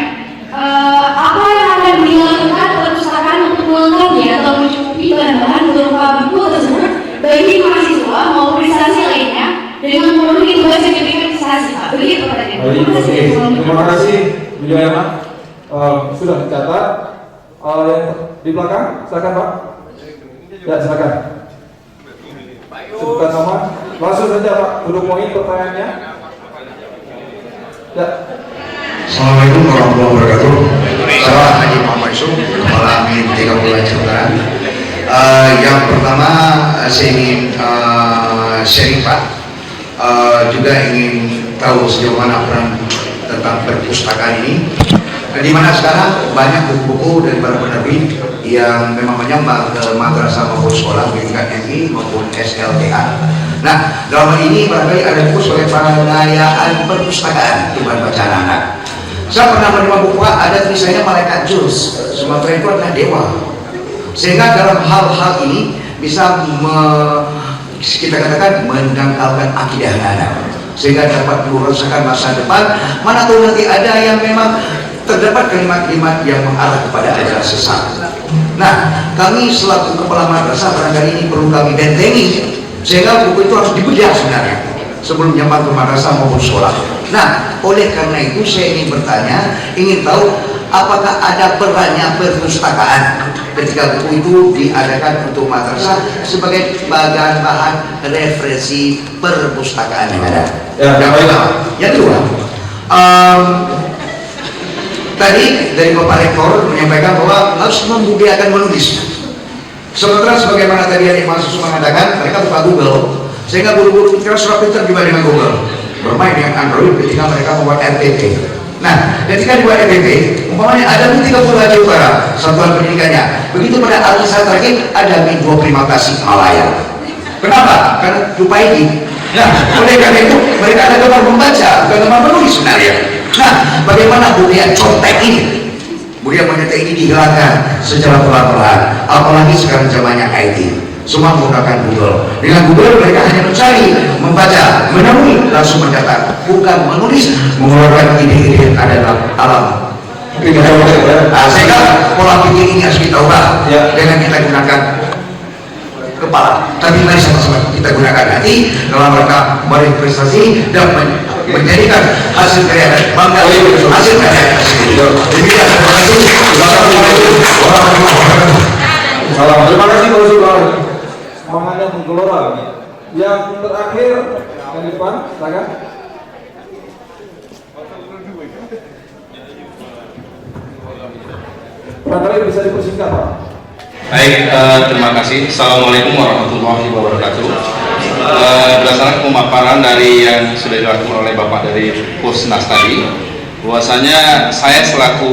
apa yang akan dilakukan perpustakaan untuk melengkapi atau mencukupi bahan-bahan berupa buku tersebut bagi mahasiswa maupun instansi lainnya dengan memenuhi tugas yang diberikan instansi Pak? Begitu pertanyaannya. Terima kasih, Bu Diana. Sudah dicatat. Yang di belakang, silakan Pak. Ya, silakan. Sebutkan nama. Langsung saja Pak, duduk poin pertanyaannya. Ya. Assalamualaikum warahmatullahi wabarakatuh. Saya Haji Muhammad Yusuf, Kepala Amin 30 Jakarta. Yang pertama saya ingin sharing Pak, juga ingin tahu sejauh mana peran tentang perpustakaan ini. Di mana sekarang banyak buku-buku dari para penerbit yang memang menyambar ke madrasah maupun sekolah tingkat MI maupun SLTA. Nah, dalam hal ini barangkali ada buku sebagai pengayaan perpustakaan di bahan bacaan anak. Saya pernah menerima buku ada tulisannya malaikat Juz, Sumatera itu adalah dewa. Sehingga dalam hal-hal ini bisa kita katakan mendangkalkan akidah anak, sehingga dapat meluruskan masa depan. Mana tahu nanti ada yang memang terdapat kalimat-kalimat yang mengarah kepada ajaran sesat. Nah, kami selaku kepala madrasah barangkali ini perlu kami bentengi, sehingga buku itu harus dibedah sebenarnya sebelum nyampe ke madrasah maupun sekolah. Nah, oleh karena itu saya ingin bertanya, ingin tahu apakah ada perannya perpustakaan ketika buku itu diadakan untuk madrasah sebagai bahan referensi perpustakaan yang ada. Yang pertama, yang kedua, tadi dari Bapak Rektor menyampaikan bahwa harus membudidayakan menulis. Sementara sebagaimana tadi yang mahasiswa mengatakan, mereka buka Google, sehingga guru-guru kira surat pintar juga dengan Google, bermain dengan Android ketika mereka membuat RTP. Nah, ketika dibuat RTP, umpamanya ada 30 Aceh Utara satuan pendidikannya, begitu pada alisan terakhir ada min 2 Primatasi Malaya. Kenapa? Karena lupa ini. Nah, oleh karena itu mereka ada gemar membaca, bukan gemar menulis sebenarnya. Nah, bagaimana budaya contek ini, budaya menyetek ini dihilangkan secara pelan-pelan, apalagi sekarang zamannya IT, semua menggunakan Google. Dengan Google mereka hanya mencari, membaca, menemui, langsung mencatat, bukan menulis, mengeluarkan ide-ide yang ada dalam alam. Sehingga pola pikir ini harus kita ubah dengan kita gunakan kepala, tapi mari sama-sama kita gunakan hati dalam rangka berprestasi dan menjadikan hasil karya dan bangga hasil karya tersebut. Demikian, terima kasih. Assalamualaikum warahmatullahi wabarakatuh. Terima kasih Pak Usul. Semangatnya menggelora. Yang terakhir yang di depan, silakan. Barangkali bisa dipersingkat Pak. Baik, terima kasih. Assalamualaikum warahmatullahi wabarakatuh. Berdasarkan pemaparan dari yang sudah dilakukan oleh Bapak dari Pusnas tadi, bahwasanya saya selaku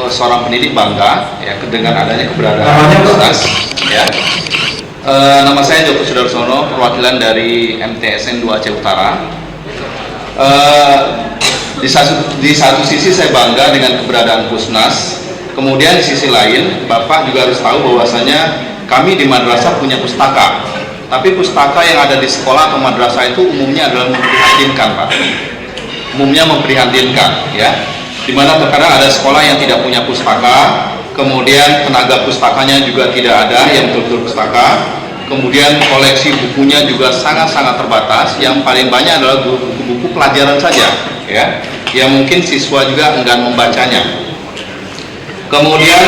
seorang pendidik bangga ya dengan adanya keberadaan Pusnas ya. Nama saya Joko Sudarsono, perwakilan dari MTSN 2 Aceh Utara. Di satu sisi saya bangga dengan keberadaan Pusnas, kemudian di sisi lain Bapak juga harus tahu bahwasanya kami di madrasah punya pustaka. Tapi pustaka yang ada di sekolah atau madrasah itu umumnya adalah memprihatinkan, Pak. Umumnya memprihatinkan, ya. Dimana terkadang ada sekolah yang tidak punya pustaka, kemudian tenaga pustakanya juga tidak ada yang betul-betul pustaka, kemudian koleksi bukunya juga sangat-sangat terbatas. Yang paling banyak adalah buku-buku pelajaran saja, ya, yang mungkin siswa juga enggan membacanya. Kemudian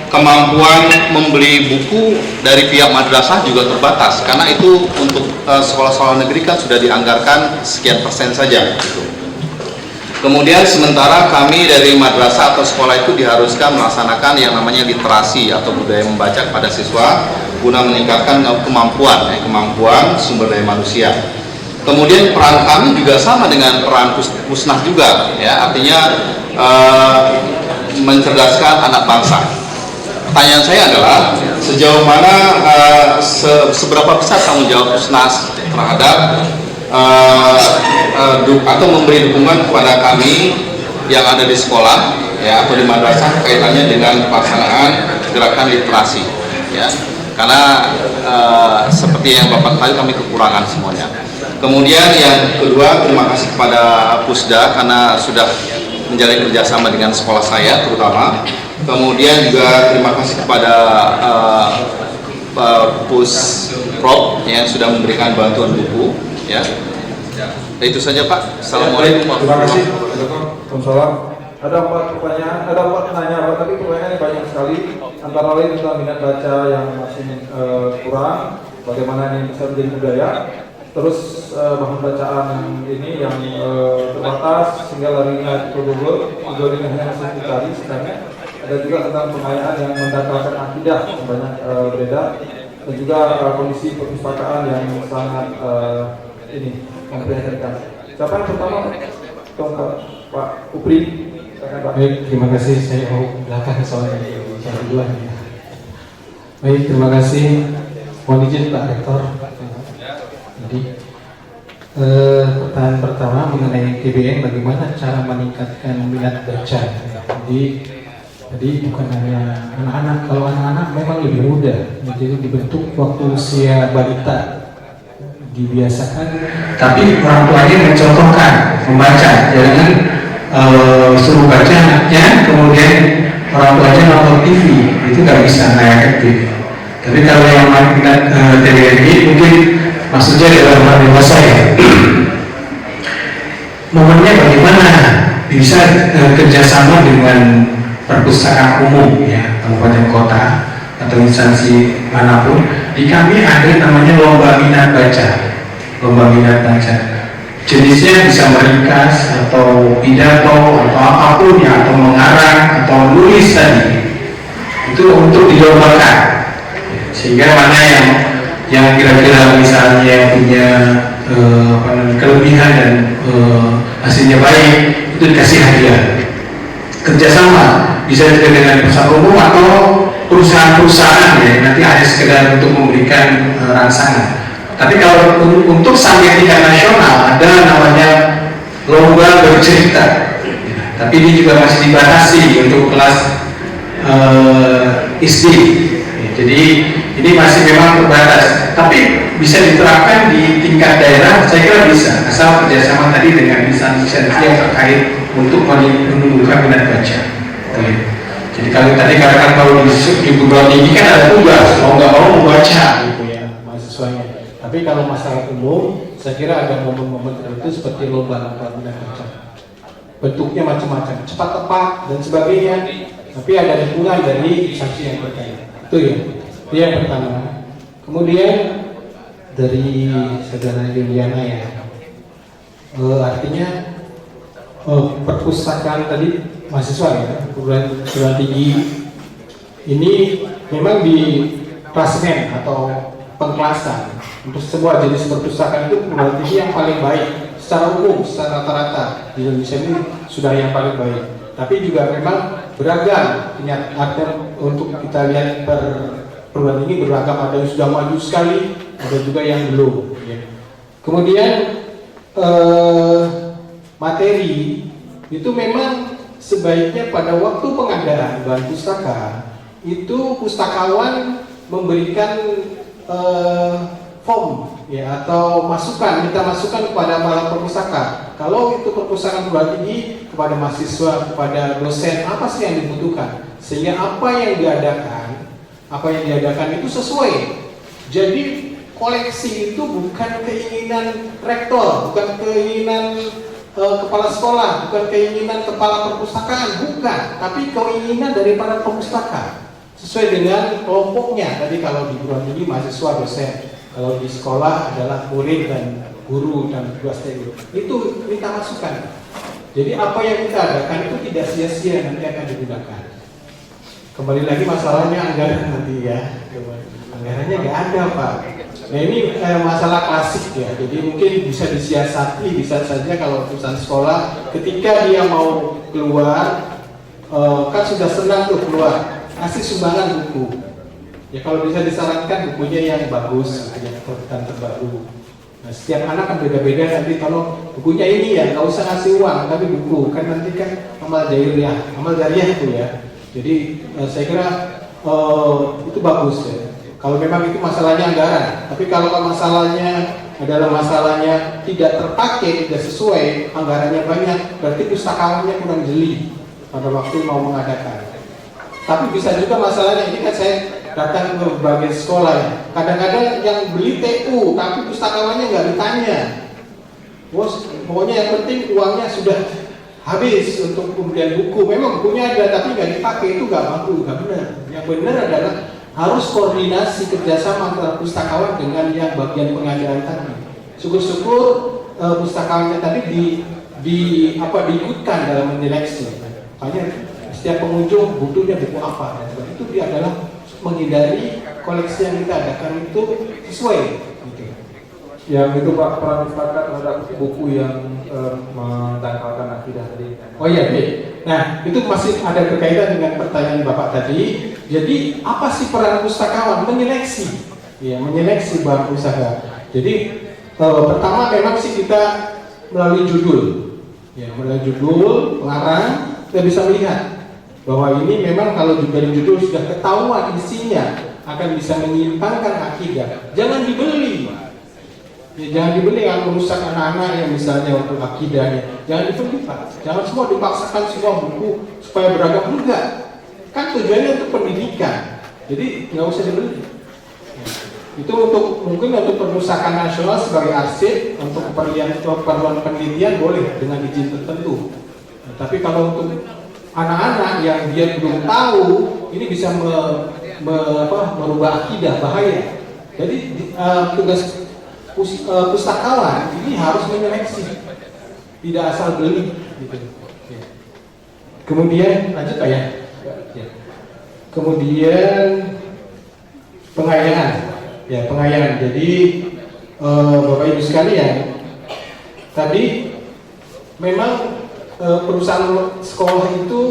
kemampuan membeli buku dari pihak madrasah juga terbatas, karena itu untuk sekolah-sekolah negeri kan sudah dianggarkan sekian persen saja, gitu. Kemudian sementara kami dari madrasah atau sekolah itu diharuskan melaksanakan yang namanya literasi atau budaya membaca kepada siswa guna meningkatkan kemampuan sumber daya manusia. Kemudian peran kami juga sama dengan peran Pusnas juga, ya, artinya mencerdaskan anak bangsa. Pertanyaan saya adalah sejauh mana seberapa besar tanggung jawab Pusnas terhadap atau memberi dukungan kepada kami yang ada di sekolah, ya, atau di madrasah kaitannya dengan pelaksanaan gerakan literasi, ya, karena seperti yang Bapak tahu kami kekurangan semuanya. Kemudian yang kedua, terima kasih kepada Pusda karena sudah menjalin kerjasama dengan sekolah saya terutama. Kemudian juga terima kasih kepada Pusprop yang sudah memberikan bantuan buku, ya. Itu saja, Pak. Assalamualaikum warahmatullahi wabarakatuh. Waalaikumsalam. Ada 4 pertanyaan, ada 4 penanya, Pak, tapi pertanyaannya banyak sekali. Antara lain tentang minat baca yang masih kurang, bagaimana ini bisa menjadi budaya. Terus bahan bacaan ini yang terbatas sehingga larinya ke Google ini hanya masih dicari sebenarnya. Ada juga tentang pengayaan yang mendasarkan akidah yang banyak beredar, dan juga kondisi perpustakaan yang sangat ini memprihatinkan. Siapa yang pertama? Pak Upri. Baik, terima kasih. Saya mau belakang soalnya yang kedua. Baik, terima kasih. Mohon izin Pak Rektor. Jadi pertanyaan pertama mengenai TBN, bagaimana cara meningkatkan minat baca. Jadi bukan hanya anak-anak, kalau anak-anak memang lebih mudah, jadi dibentuk waktu usia balita, dibiasakan. Tapi orang tuanya mencontohkan membaca, jangan suruh baca anaknya, kemudian orang tuanya nonton TV, itu nggak bisa, nggak efektif. Tapi kalau yang minat TBN ini mungkin maksudnya adalah orang dewasa, ya. Momennya bagaimana bisa kerjasama dengan perpustakaan umum, ya, kabupaten kota atau instansi manapun. Di kami ada namanya lomba minat baca. Jenisnya bisa meringkas atau pidato atau apapun, ya, atau mengarang atau nulis tadi. Itu untuk dilombakan, sehingga mana yang kira-kira misalnya punya kelebihan dan hasilnya baik itu dikasih hadiah. Kerjasama bisa juga dengan perusahaan umum atau perusahaan-perusahaan, ya, nanti ada sekedar untuk memberikan rangsangan. Tapi kalau untuk sampai tingkat nasional ada namanya lomba bercerita, tapi ini juga masih dibatasi untuk kelas SD. Jadi ini masih memang terbatas, tapi bisa diterapkan di tingkat daerah. Saya kira bisa, asal kerjasama tadi dengan instansi-instansi yang terkait untuk menumbuhkan minat baca. Jadi kalau tadi katakan kalau di perguruan tinggi kan ada tugas, mau nggak mau membaca, gitu ya, mahasiswanya. Tapi kalau masyarakat umum, saya kira ada momen-momen tertentu seperti lomba-lomba minat baca. Bentuknya macam-macam, cepat tepat dan sebagainya. Tapi ada dukungan dari instansi yang terkait. Itu yang pertama. Kemudian dari saudara Juliana, ya, artinya perpustakaan tadi mahasiswa, ya, perguruan tinggi ini memang di klasemen atau pengklasan untuk sebuah jenis perpustakaan itu perguruan tinggi yang paling baik secara umum, secara rata-rata di Indonesia ini sudah yang paling baik. Tapi juga memang beragam, artinya untuk kita lihat per perguruan tinggi beragam, ada yang sudah maju sekali, ada juga yang belum. Ya. Kemudian materi itu memang sebaiknya pada waktu pengadaan bahan pustaka itu pustakawan memberikan form ya atau minta masukan kepada para perpustaka. Kalau itu perpustakaan perguruan tinggi, kepada mahasiswa, kepada dosen, apa sih yang dibutuhkan, sehingga apa yang diadakan itu sesuai. Jadi koleksi itu bukan keinginan rektor, bukan keinginan kepala sekolah, bukan keinginan kepala perpustakaan, bukan, tapi keinginan dari para perpustaka sesuai dengan kelompoknya. Tadi kalau di perguruan tinggi mahasiswa, dosen, kalau di sekolah adalah murid dan guru dan tugas TU. Itu minta masukan. Jadi apa yang kita adakan itu tidak sia-sia, nanti akan digunakan. Kembali lagi masalahnya anggaran nanti ya. Anggarannya nggak ada Pak. Nah ini masalah klasik ya. Jadi mungkin bisa disiasati, bisa saja kalau urusan sekolah ketika dia mau keluar kan sudah senang tuh keluar, kasih sumbangan buku. Ya kalau bisa disarankan bukunya yang bagus, yang terbaru. Nah, setiap anak kan beda-beda, nanti kalau bukunya ini ya nggak usah ngasih uang, tapi buku kan nanti kan amal jariah itu ya. Jadi saya kira itu bagus ya. Kalau memang itu masalahnya anggaran, tapi kalau masalahnya adalah masalahnya tidak terpakai, tidak sesuai, anggarannya banyak, berarti pustakawannya kurang jeli pada waktu mau mengadakan. Tapi bisa juga masalahnya, ini kan saya datang ke berbagai sekolah ya. Kadang-kadang yang beli TU tapi pustakawannya nggak ditanya. Bos, pokoknya yang penting uangnya sudah habis untuk pembelian buku. Memang bukunya ada tapi nggak dipakai, itu nggak bagus, nggak benar. Yang benar adalah harus koordinasi kerjasama antara pustakawan dengan yang bagian pengadaan tadi. Syukur-syukur pustakawannya tadi diikutkan dalam menyeleksi. Makanya setiap pengunjung butuhnya buku apa, dan itu dia adalah menghindari koleksi yang kita adakan itu sesuai. Gitu. Yang itu Pak, peran pustaka terhadap buku yang mendangkalkan akidah tadi. Oh iya, baik. Nah itu masih ada berkaitan dengan pertanyaan Bapak tadi. Jadi apa sih peran pustakawan? Menyeleksi, ya menyeleksi bahan pustaka. Jadi pertama memang sih kita melalui judul, ya melalui judul larang kita bisa melihat bahwa ini memang kalau juga di judul sudah ketahuan isinya akan bisa menyimpangkan akidah, jangan dibeli. Ya, jangan dibeli yang merusak anak-anak yang misalnya untuk akidahnya. Jangan dibeli Pak. Jangan semua dipaksakan semua buku supaya beragam, enggak. Kan tujuannya untuk pendidikan. Jadi nggak usah dibeli. Itu mungkin untuk perpustakaan nasional sebagai arsip, untuk keperluan penelitian boleh dengan izin tertentu. Nah, tapi kalau untuk anak-anak yang dia belum tahu, ini bisa merubah akidah, bahaya. Jadi tugas pustakawan ini harus menyeleksi, tidak asal beli. Gitu. Kemudian lanjut Pak ya. Kemudian pengayaan, ya pengayaan. Jadi Bapak Ibu sekalian, tadi memang perusahaan sekolah itu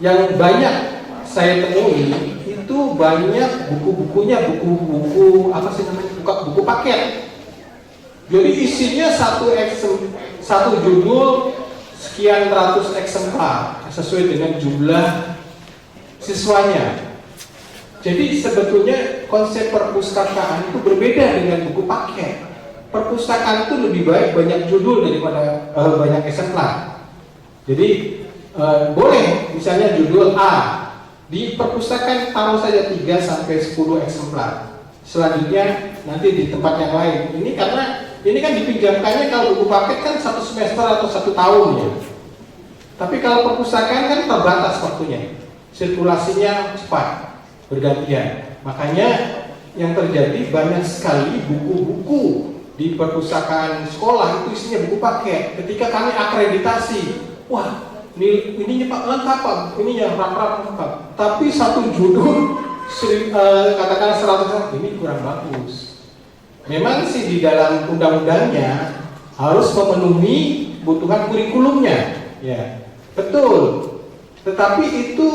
yang banyak saya temui itu banyak buku-bukunya buku apa sih namanya, buku paket. Jadi isinya satu judul sekian ratus eksemplar sesuai dengan jumlah siswanya. Jadi sebetulnya konsep perpustakaan itu berbeda dengan buku paket. Perpustakaan itu lebih baik banyak judul daripada banyak eksemplar. Jadi boleh misalnya judul A, di perpustakaan taruh saja 3 sampai 10 eksemplar. Selanjutnya nanti di tempat yang lain. Ini karena ini kan dipinjamkannya, kalau buku paket kan 1 semester atau 1 tahun ya. Tapi kalau perpustakaan kan terbatas waktunya, sirkulasinya cepat, bergantian. Makanya yang terjadi banyak sekali buku-buku di perpustakaan sekolah itu isinya buku paket. Ketika kami akreditasi, wah ini Pak lengkap Pak, ini yang rap-rap lengkap. Tapi satu judul katakan 100 ini kurang bagus. Memang sih di dalam undang-undangnya harus memenuhi kebutuhan kurikulumnya, ya betul. Tetapi itu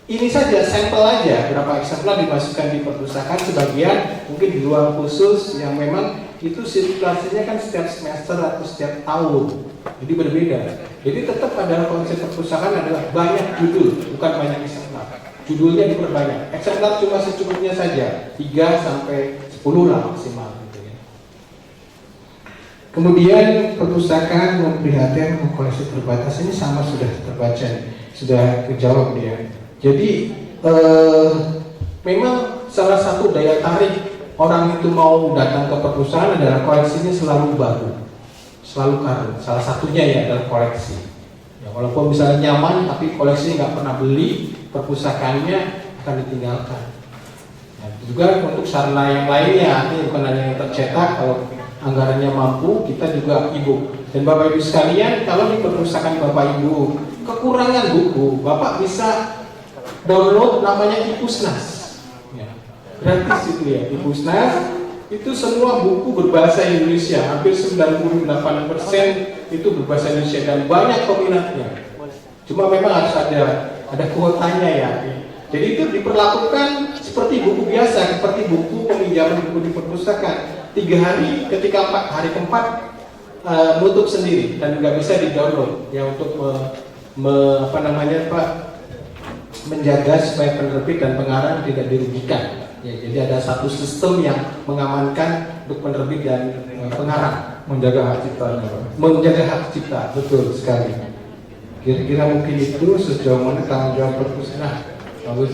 ini saja sampel aja berapa eksemplar dimasukkan di perpustakaan, sebagian mungkin di ruang khusus yang memang itu sirkulasinya kan setiap semester atau setiap tahun, jadi berbeda. Jadi tetap pada konsep perpustakaan adalah banyak judul, bukan banyak eksemplar. Judulnya diperbanyak, eksemplar cuma secukupnya saja, 3 sampai 10 lah maksimal. Gitu ya. Kemudian perpustakaan memprihatinkan koleksi terbatas, ini sama sudah terbaca, sudah kejawab dia. Jadi memang salah satu daya tarik orang itu mau datang ke perpustakaan adalah koleksinya selalu baru, selalu karun. Salah satunya ya adalah koleksi. Ya, walaupun misalnya nyaman, tapi koleksi nggak pernah beli, perpustakaannya akan ditinggalkan. Nah, juga untuk sarana yang lainnya, ini bukan hanya yang tercetak, kalau anggarannya mampu, kita juga e-book. Dan Bapak Ibu sekalian, kalau di perpustakaan Bapak Ibu kekurangan buku, Bapak bisa download namanya iPusnas, ya, gratis itu ya. iPusnas itu semua buku berbahasa Indonesia, hampir 98% itu berbahasa Indonesia dan banyak peminatnya. Cuma memang harus ada kuotanya ya. Jadi itu diperlakukan seperti buku biasa, seperti buku peminjaman buku di perpustakaan. 3 hari, ketika hari keempat nutup sendiri dan nggak bisa di-download ya, untuk menjaga supaya penerbit dan pengarang tidak dirugikan. Ya, jadi ada satu sistem yang mengamankan untuk penerbit dan pengarang, menjaga hak ciptanya, menjaga hak cipta, betul sekali. Kira-kira mungkin itu sejauh mana tanggung jawab perpustakaan. Bagus.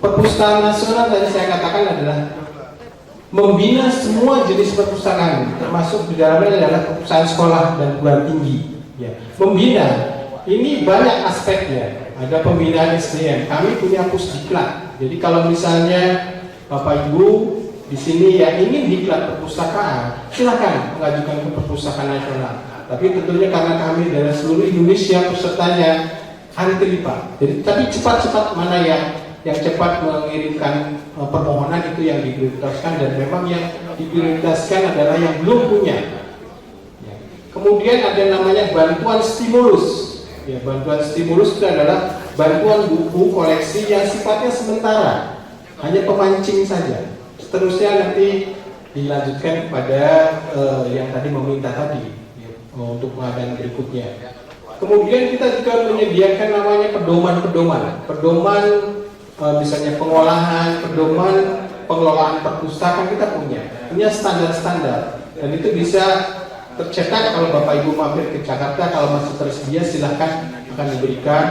Perpustakaan nasional tadi saya katakan adalah membina semua jenis perpustakaan, termasuk di dalamnya adalah perpustakaan sekolah dan perguruan tinggi. Ya, membina ini banyak aspeknya. Ada pembinaan SDM. Kami punya pusdiklat. Jadi kalau misalnya Bapak Ibu di sini ya ingin diklat perpustakaan, silakan mengajukan ke Perpustakaan Nasional. Tapi tentunya karena kami dari seluruh Indonesia pesertanya antri Pak. Jadi tapi cepat-cepat mana yang cepat mengirimkan permohonan itu yang diprioritaskan, dan memang yang diprioritaskan adalah yang belum punya. Ya. Kemudian ada namanya bantuan stimulus. Ya, bantuan stimulus itu adalah bantuan buku koleksi yang sifatnya sementara, hanya pemancing saja. Seterusnya nanti dilanjutkan pada yang tadi meminta tadi ya, untuk pengadaan berikutnya. Kemudian kita juga menyediakan namanya pedoman misalnya pengolahan, pedoman pengelolaan perpustakaan kita punya standar-standar, dan itu bisa tercetak. Kalau Bapak Ibu mampir ke Jakarta, kalau masih tersedia silahkan akan diberikan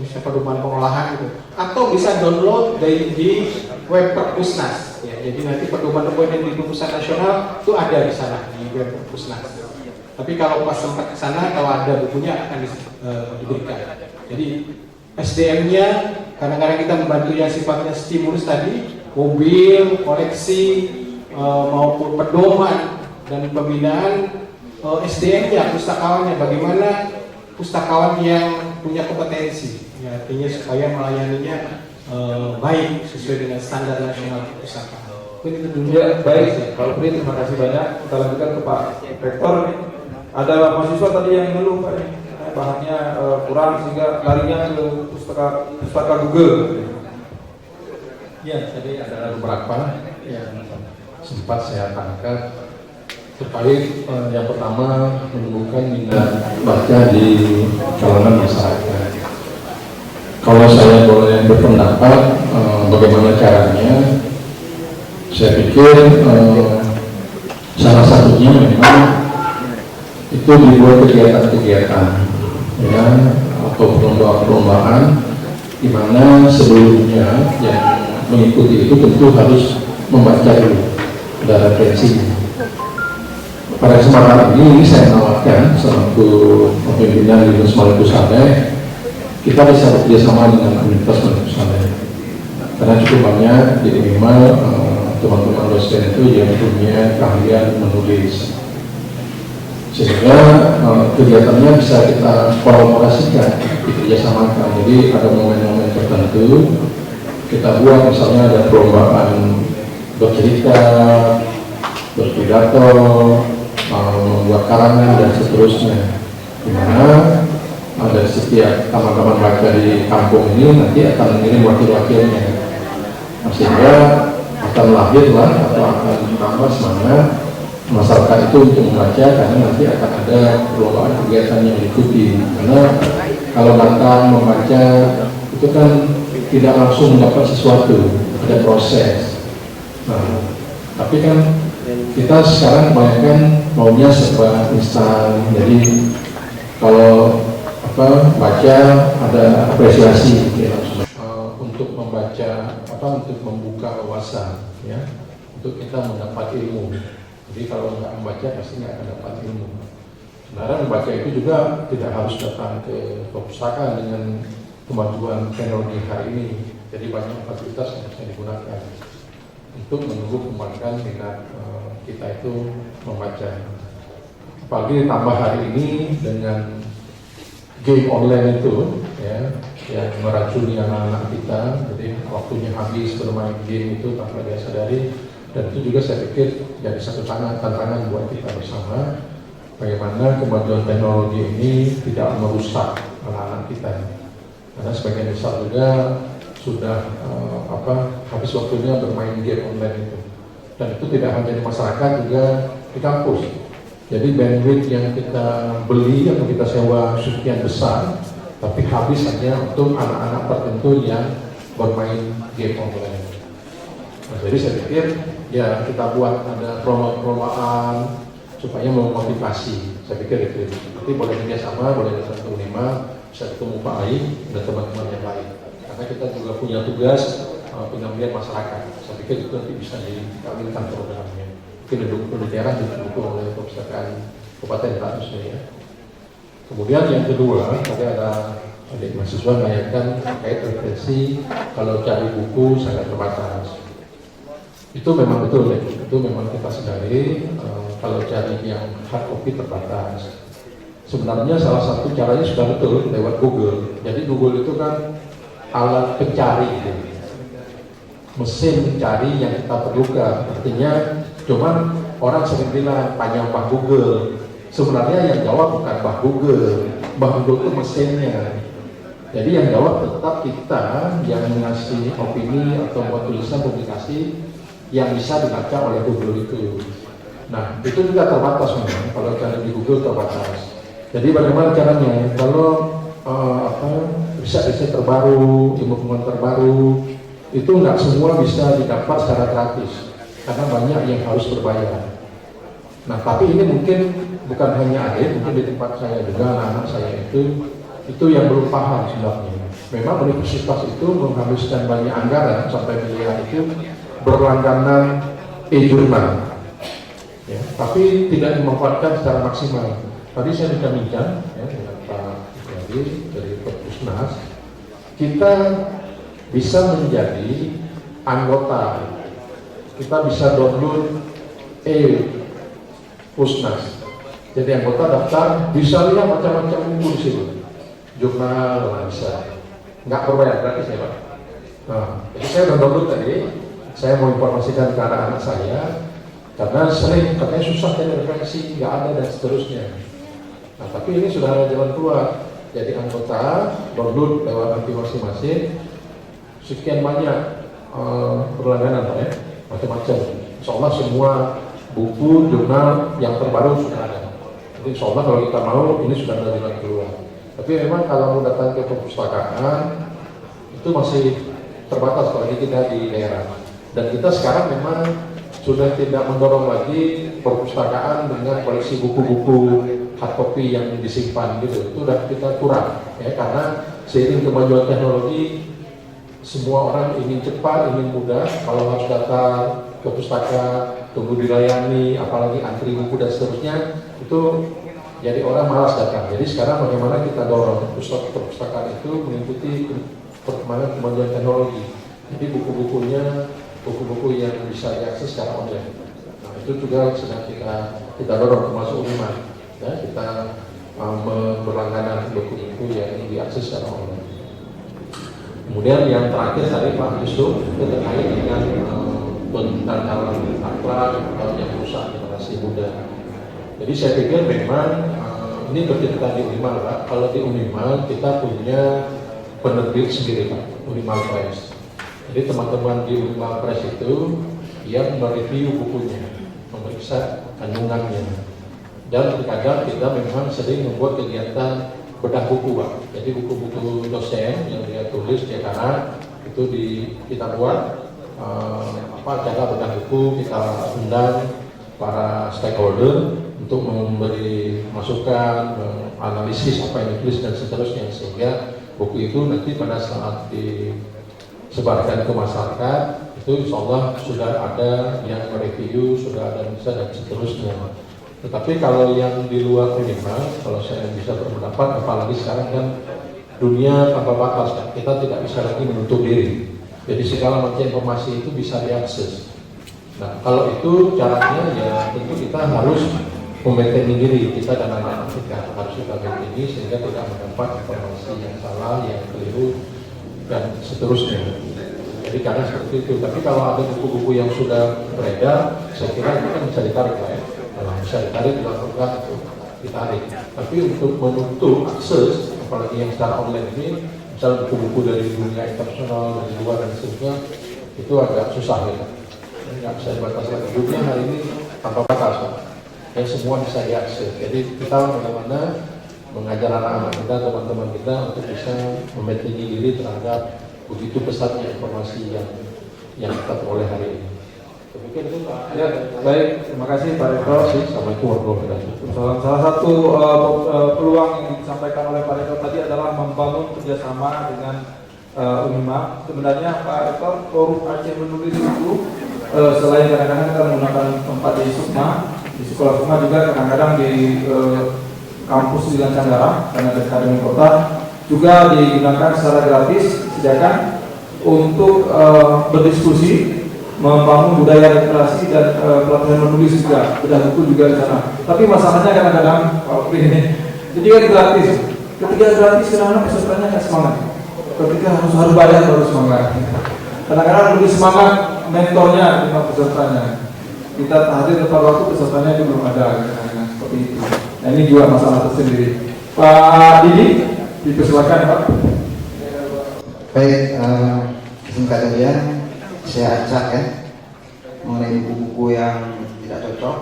bisa pedoman pengolahan itu, atau bisa download di web Perpusnas ya. Jadi nanti pedoman-pedoman yang di Perpustakaan Nasional itu ada di sana di web Perpusnas. Tapi kalau pas sempat ke sana, kalau ada bukunya akan diberikan. Jadi SDM-nya kadang-kadang kita membantu yang sifatnya stimulus tadi, mobil, koleksi maupun pedoman dan pembinaan. SDM-nya, pustakawannya, bagaimana pustakawan yang punya kompetensi ya, artinya supaya melayaninya baik sesuai dengan standar nasional perpustakaan. Itu dulu ya, baik. Kalau Pri, terima kasih banyak. Kita lanjutkan ke Pak Rektor. Ada mahasiswa tadi yang ngeluh Pak, bahannya kurang sehingga larinya ke pustaka Google. Ya, tadi ada beberapa yang sempat saya tangkap terkait yang pertama menumbuhkan minat baca di kalangan masyarakat. Kalau saya boleh berpendapat bagaimana caranya, saya pikir salah satunya memang itu dibuat kegiatan-kegiatan ya, atau perlombaan-perlombaan di mana sebelumnya yang mengikuti itu tentu harus membaca dulu, ada referensinya. Pada kesempatan ini saya menawarkan selaku pemimpinan di Maluku Saleh, kita bisa bekerjasama dengan komunitas Maluku Saleh, karena cukup banyak, jadi minimal teman-teman dosen itu yang punya keahlian menulis, sehingga kegiatannya bisa kita kolaborasikan, dikerjasamakan. Jadi ada momen-momen tertentu kita buat, misalnya ada perlombaan bercerita, berpidato, membuat karangan dan seterusnya, dimana dari setiap teman-teman baca di kampung ini nanti akan mengirim wakil-wakilnya, sehingga akan lahirlah atau akan tambah semangat masyarakat itu untuk membaca, karena nanti akan ada perlombaan kegiatan yang diikuti. Karena kalau datang membaca itu kan tidak langsung mendapat sesuatu, ada proses. Nah, tapi kan kita sekarang kebanyakan maunya serba instan. Jadi kalau baca ada apresiasi ya, untuk membaca untuk membuka wawasan ya, untuk kita mendapat ilmu. Jadi kalau nggak membaca pasti nggak akan dapat ilmu. Sebenarnya membaca itu juga tidak harus datang ke perpustakaan dengan kemajuan teknologi hari ini. Jadi banyak fasilitas yang bisa digunakan untuk menumbuh kembangkan minat kita itu membaca. Apalagi ditambah hari ini dengan game online itu ya, yang meracuni anak-anak kita, jadi waktunya habis bermain game itu tanpa dia sadari. Dan itu juga saya pikir jadi satu tantangan buat kita bersama, bagaimana kemajuan teknologi ini tidak merusak anak-anak kita. Karena sebagian besar juga sudah habis waktunya bermain game online itu. Dan itu tidak hanya di masyarakat, juga di kampus. Jadi bandwidth yang kita beli atau kita sewa sekian besar, tapi habis hanya untuk anak-anak tertentu yang bermain game online. Nah, jadi saya pikir ya kita buat ada promo-promoan supaya memotivasi. Saya pikir itu. Nanti boleh kerjasama, boleh satu lima, bisa ketemu Pak Aing dan teman-teman yang lain. Karena kita juga punya tugas pengabdian masyarakat. Saya pikir itu nanti bisa dikawinkan programnya. Mungkin daerah didukung oleh perpustakaan Kabupaten Khususnya ya. Kemudian yang kedua, tadi ada adik mahasiswa menanyakan terkait referensi kalau cari buku sangat terbatas. Itu memang betul ya, itu memang kita sadari kalau cari yang hard copy terbatas. Sebenarnya salah satu caranya sudah betul lewat Google. Jadi Google itu kan alat pencari gitu. Mesin pencari yang kita perlukan. Artinya cuman orang sering bilang tanya Mbah Google. Sebenarnya yang jawab bukan Mbah Google. Mbah Google itu mesinnya. Jadi yang jawab tetap kita yang mengasih opini atau buat tulisan publikasi yang bisa dibaca oleh Google itu. Nah, itu juga terbatas memang. Kalau cari di Google terbatas. Jadi bagaimana caranya? Kalau riset-riset terbaru, ilmu pengetahuan terbaru, itu nggak semua bisa didapat secara gratis. Karena banyak yang harus berbayar. Nah, tapi ini mungkin bukan hanya ada, mungkin di tempat saya juga anak-anak saya itu yang belum paham sebenarnya. Memang universitas itu menghabiskan banyak anggaran sampai miliar itu berlangganan e-jurnal, ya, tapi tidak dimanfaatkan secara maksimal. Tadi saya bincang ya, dengan Pak Jadi dari Perpusnas, kita bisa menjadi anggota. Kita bisa download Pusnas. Jadi anggota daftar, bisa lihat macam-macam buku di situ. Jurnal bisa. Nggak berbayar, gratis ya Pak. Nah, jadi saya download tadi. Saya mau informasikan ke anak-anak saya, karena sering katanya susah cari referensi, nggak ada dan seterusnya. Nah, tapi ini sudah ada jalan keluar. Jadi anggota download lewat nanti masing-masing. Sekian banyak berlangganan Pak ya. Macam-macam. Insya Allah semua buku, jurnal yang terbaru sudah ada. Jadi insya Allah kalau kita mau, ini sudah ada jalan keluar. Tapi memang kalau mau datang ke perpustakaan, itu masih terbatas apalagi kita di daerah. Dan kita sekarang memang sudah tidak mendorong lagi perpustakaan dengan koleksi buku-buku hard copy yang disimpan gitu. Itu sudah kita kurang ya, karena seiring kemajuan teknologi, semua orang ingin cepat, ingin mudah. Kalau harus datang ke pustaka, tunggu dilayani, apalagi antri buku dan seterusnya, itu jadi orang malas datang. Jadi sekarang bagaimana kita dorong perpustakaan itu mengikuti perkembangan kemajuan teknologi. Jadi buku-buku yang bisa diakses secara online. Nah, itu juga sedang kita dorong termasuk Uniman. Ya, kita berlangganan buku-buku yang diakses secara online. Kemudian yang terakhir tadi Pak Yusuf itu terkait dengan tatanan akhlak yang rusak generasi muda. Jadi saya pikir memang ini bercerita di Unimal, Pak. Kalau di Unimal kita punya penerbit sendiri, Pak, Unimal Press. Jadi teman-teman di Unimal Press itu yang mereview bukunya, memeriksa kandungannya. Dan terkadang kita memang sering membuat kegiatan bedah buku, Pak. Jadi buku-buku dosen yang dia tulis, dia karang, itu kita buat cara bedah buku, kita undang para stakeholder untuk memberi masukan, menganalisis apa yang ditulis dan seterusnya, sehingga buku itu nanti pada saat disebarkan ke masyarakat itu insya Allah sudah ada yang mereview, sudah ada bisa dan seterusnya. Tetapi kalau yang di luar Unimal, kalau saya bisa berpendapat, apalagi sekarang kan dunia tanpa batas, kan? Kita tidak bisa lagi menutup diri. Jadi segala macam informasi itu bisa diakses. Nah, kalau itu caranya ya tentu kita harus membentengi diri kita dan anak-anak kita harus kita bentengi sehingga tidak mendapat informasi yang salah, yang keliru dan seterusnya. Jadi karena seperti itu. Tapi kalau ada buku-buku yang sudah beredar, saya kira itu kan bisa ditarik lah ya. Kalau bisa ditarik dilakukan untuk ditarik. Tapi untuk menutup akses, apalagi yang secara online ini, misalnya buku-buku dari dunia internasional, dari luar dan seterusnya, itu agak susah ya. Nggak bisa dibatasi. Dunia hari ini tanpa batas, Pak. Yang semua bisa diakses. Jadi kita bagaimana mengajar anak-anak kita, teman-teman kita untuk bisa membentengi diri terhadap begitu pesatnya informasi yang kita peroleh hari ini. Demikian itu Pak. Ya, baik. Terima kasih Pak Rektor. Assalamualaikum warahmatullahi wabarakatuh. Salah satu peluang yang disampaikan oleh Pak Rektor tadi adalah membangun kerjasama dengan Unima. Sebenarnya Pak Rektor, Forum Aceh Menulis itu selain kadang-kadang kita menggunakan tempat di Sukma, di sekolah Sukma juga kadang-kadang di kampus di Lancanggara karena dekat dengan kota juga digunakan secara gratis, disediakan untuk berdiskusi, membangun budaya literasi dan pelatihan menulis juga, bedah buku juga di sana. Tapi masalahnya kadang-kadang ini, jadi kan gratis. Ketika gratis kadang-kadang pesertanya nggak semangat. Ketika harus bayar baru semangat. Kadang-kadang lebih semangat mentornya dengan pesertanya. Kita hadir tepat waktu, pesertanya itu belum ada, kadang-kadang seperti itu. Nah ini juga masalah tersendiri. Pak Didi, dipersilakan Pak. Baik, singkat saja, saya acak ya mengenai buku-buku yang tidak cocok.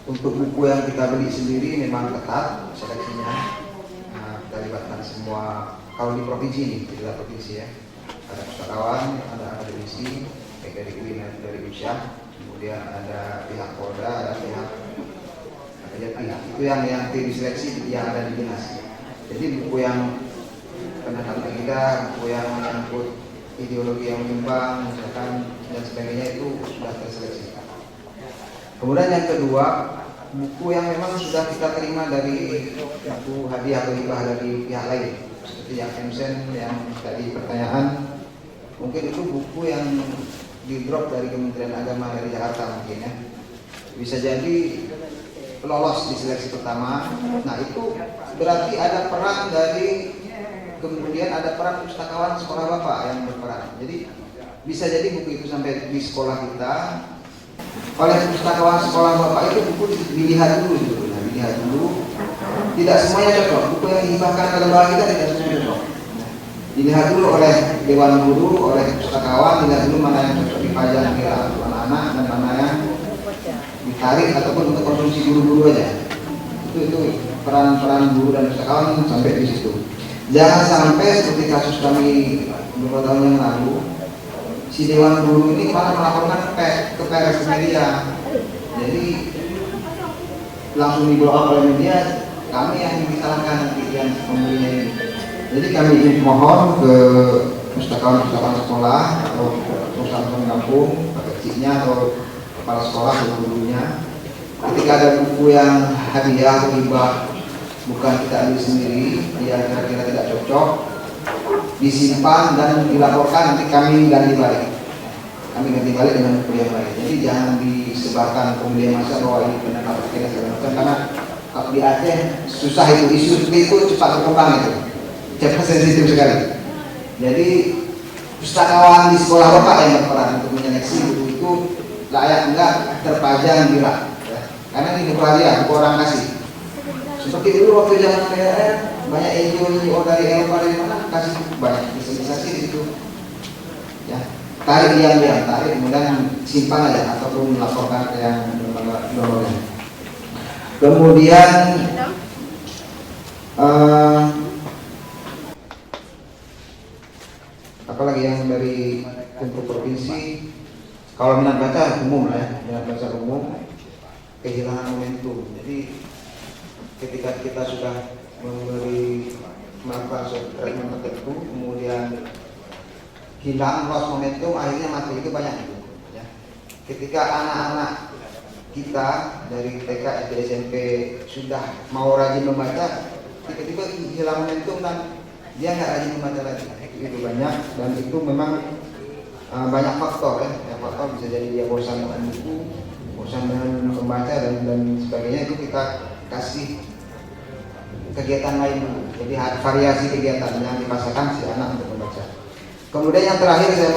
Untuk buku yang kita beli sendiri memang ketat seleksinya. Kita libatkan semua. Kalau di provinsi ini, tidak provinsi ya, ada pustakawan, ada akademisi, baik dari UIN dan dari USYA, kemudian ada pihak Polda, ada pihak itu yang tim diseleksi yang ada di dinas. Jadi buku yang penantang kita, buku yang menyangkut ideologi yang menyimpang, misalkan dan sebagainya itu sudah terseleksi. Kemudian yang kedua, buku yang memang sudah kita terima dari buku hadiah atau hibah dari pihak lain, seperti yang MSen yang tadi pertanyaan, mungkin itu buku yang di drop dari Kementerian Agama dari Jakarta mungkin ya. Bisa jadi lolos di seleksi pertama. Nah itu berarti ada peran dari, kemudian ada peran pustakawan sekolah bapak yang berperan. Jadi bisa jadi buku itu sampai di sekolah kita oleh pustakawan sekolah bapak itu buku dilihat dulu gitu. Nah, dilihat dulu. Tidak semuanya cocok. Buku yang dihibahkan ke lembaga kita tidak semuanya cocok. Dilihat dulu oleh dewan guru, oleh pustakawan, dilihat dulu mana yang cocok dipajang kira untuk anak-anak dan mana yang ditarik ataupun untuk konsumsi guru-guru aja. Itu peran-peran guru dan pustakawan sampai di situ. Jangan sampai seperti kasus kami beberapa tahun yang lalu, si dewan guru ini malah melaporkan ke PRS media. Jadi langsung di-blow up oleh media, kami yang disalahkan nanti yang pembelinya ini. Jadi kami ingin mohon ke pustakawan-pustakawan sekolah atau perusahaan kampung, kecilnya atau kepala sekolah atau gurunya, ketika ada buku yang hadiah atau hibah bukan kita ambil sendiri, dia kira-kira tidak cocok, disimpan dan dilaporkan, nanti kami ganti balik. Kami ganti balik dengan buku yang lain. Jadi jangan disebarkan kemudian masa bahwa ini benar atau tidak segala macam, karena kalau di Aceh susah itu, isu itu cepat berkembang itu, cepat sensitif sekali. Jadi pustakawan di sekolah bapak yang berperan untuk menyeleksi buku itu layak enggak terpajang di rak, ya. Karena ini buku hadiah, buku orang kasih. Seperti dulu waktu zaman PRR, banyak NGO dari Eropa dari mana kasih banyak bisa sih di situ. Ya, tarik diam-diam, tarik kemudian simpan aja ataupun melaporkan ke yang lembaga. Kemudian apalagi yang dari untuk provinsi, kalau minat baca umum lah ya, minat baca umum, kehilangan momentum. Jadi ketika kita sudah melakukan treatment tertentu, kemudian hilang loss momentum, akhirnya materi itu banyak gitu. Ya. Ketika anak-anak kita dari TK, SD, SMP sudah mau rajin membaca, tiba-tiba hilang momentum dan dia nggak rajin membaca lagi. Itu banyak, dan itu memang banyak faktor ya. Faktor bisa jadi dia bosan dengan buku, bosan dengan membaca dan sebagainya. Itu kita kasih kegiatan lain dulu. Jadi variasi kegiatan yang dipaksakan si anak untuk membaca. Kemudian yang terakhir saya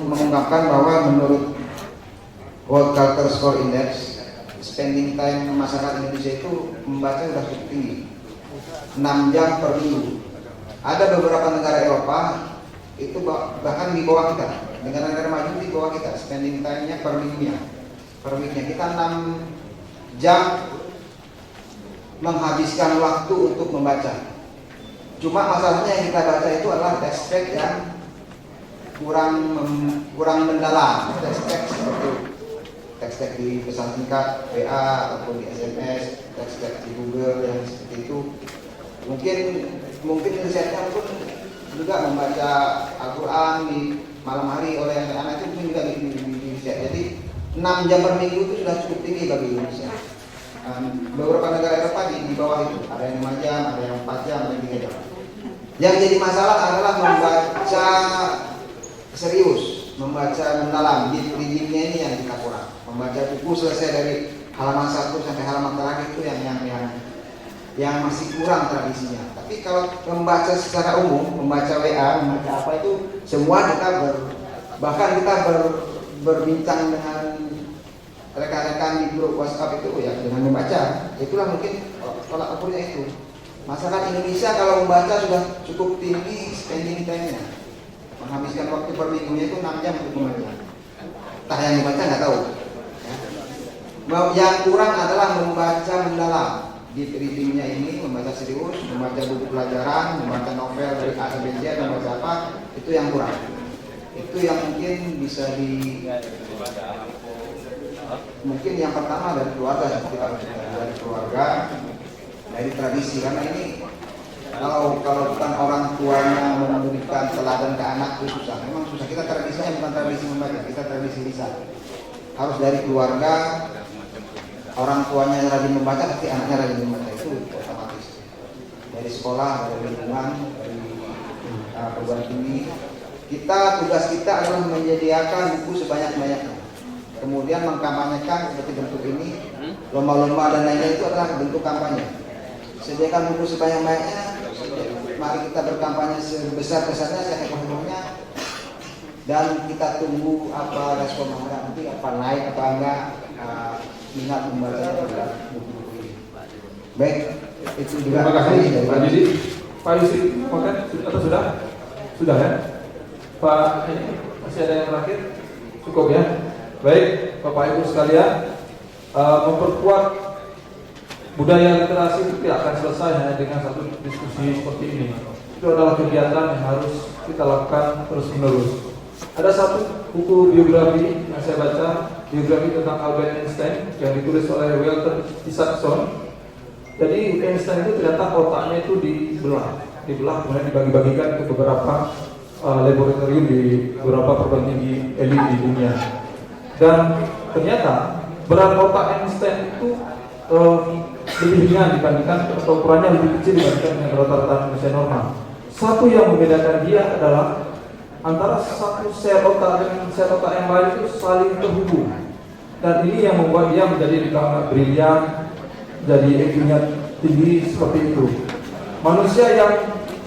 mengungkapkan bahwa menurut World Cultural Score Index, spending time masyarakat Indonesia itu membaca sudah cukup tinggi, 6 jam per minggu. Ada beberapa negara Eropa itu bahkan di bawah kita, negara-negara maju di bawah kita, spending time-nya per minggunya. Kita 6 jam menghabiskan waktu untuk membaca. Cuma masalahnya yang kita baca itu adalah teks-teks yang kurang mendalam, teks-teks seperti teks-teks di pesan singkat WA ataupun di SMS, teks-teks di Google yang seperti itu. Mungkin risetnya pun juga membaca Al-Quran di malam hari oleh anak-anak itu mungkin juga di riset. Jadi 6 jam per minggu itu sudah cukup tinggi bagi Indonesia. Beberapa negara Eropa di bawah itu, ada yang 5 jam, ada yang 4 jam, ada yang 3 jam. Yang jadi masalah adalah membaca serius, membaca mendalam. Di readingnya ini yang kita kurang. Membaca buku selesai dari halaman 1 sampai halaman terakhir itu yang masih kurang tradisinya. Tapi kalau membaca secara umum, membaca WA, membaca apa itu semua kita bahkan kita berbincang dengan rekan-rekan di grup WhatsApp itu ya dengan membaca. Itulah mungkin tolak ukurnya itu. Masyarakat Indonesia kalau membaca sudah cukup tinggi spending time-nya. Menghabiskan waktu per minggunya itu 6 jam untuk membaca. Entah yang dibaca nggak tahu. Ya. Yang kurang adalah membaca mendalam. Deep readingnya ini membaca serius, membaca buku pelajaran, membaca novel dari A sampai Z, membaca apa, itu yang kurang. Itu yang mungkin bisa mungkin yang pertama dari keluarga, dari keluarga, dari tradisi, karena ini kalau bukan orang tuanya memberikan teladan ke anak itu susah. Memang susah. Kita tradisinya bukan tradisi membaca, kita tradisi lisan. Harus dari keluarga. Orang tuanya rajin membaca, pasti anaknya rajin membaca, itu otomatis. Dari sekolah, dari lingkungan, dari perguruan tinggi, tugas kita adalah menyediakan buku sebanyak-banyaknya. Kemudian mengkampanyekan seperti bentuk ini, lomba-lomba dan lainnya itu adalah bentuk kampanye. Sediakan buku sebanyak-banyaknya, mari kita berkampanye sebesar-besarnya, seheboh-hebohnya, dan kita tunggu apa respon masyarakat nanti, apa naik apa enggak. Minat membaca buku-buku ini. Baik, itu juga. Terima kasih Pak Didi. Pak Yusuf, makan atau sudah? Sudah ya? Pak, ini masih ada yang terakhir? Cukup ya? Baik, Bapak Ibu sekalian, memperkuat budaya literasi itu tidak akan selesai hanya dengan satu diskusi seperti ini. Itu adalah kegiatan yang harus kita lakukan terus-menerus. Ada satu buku biografi yang saya baca, biografi tentang Albert Einstein yang ditulis oleh Walter Isaacson. Jadi Einstein itu ternyata otaknya itu dibelah kemudian dibagi-bagikan ke beberapa laboratorium di beberapa perguruan tinggi elit di dunia. Dan ternyata berat otak Einstein itu lebih ringan dibandingkan atau ukurannya lebih kecil dibandingkan dengan rata-rata manusia normal. Satu yang membedakan dia adalah antara satu sel otak dengan sel otak yang lain itu saling terhubung, dan ini yang membuat dia menjadi brilian, jadi IQ-nya tinggi seperti itu. Manusia yang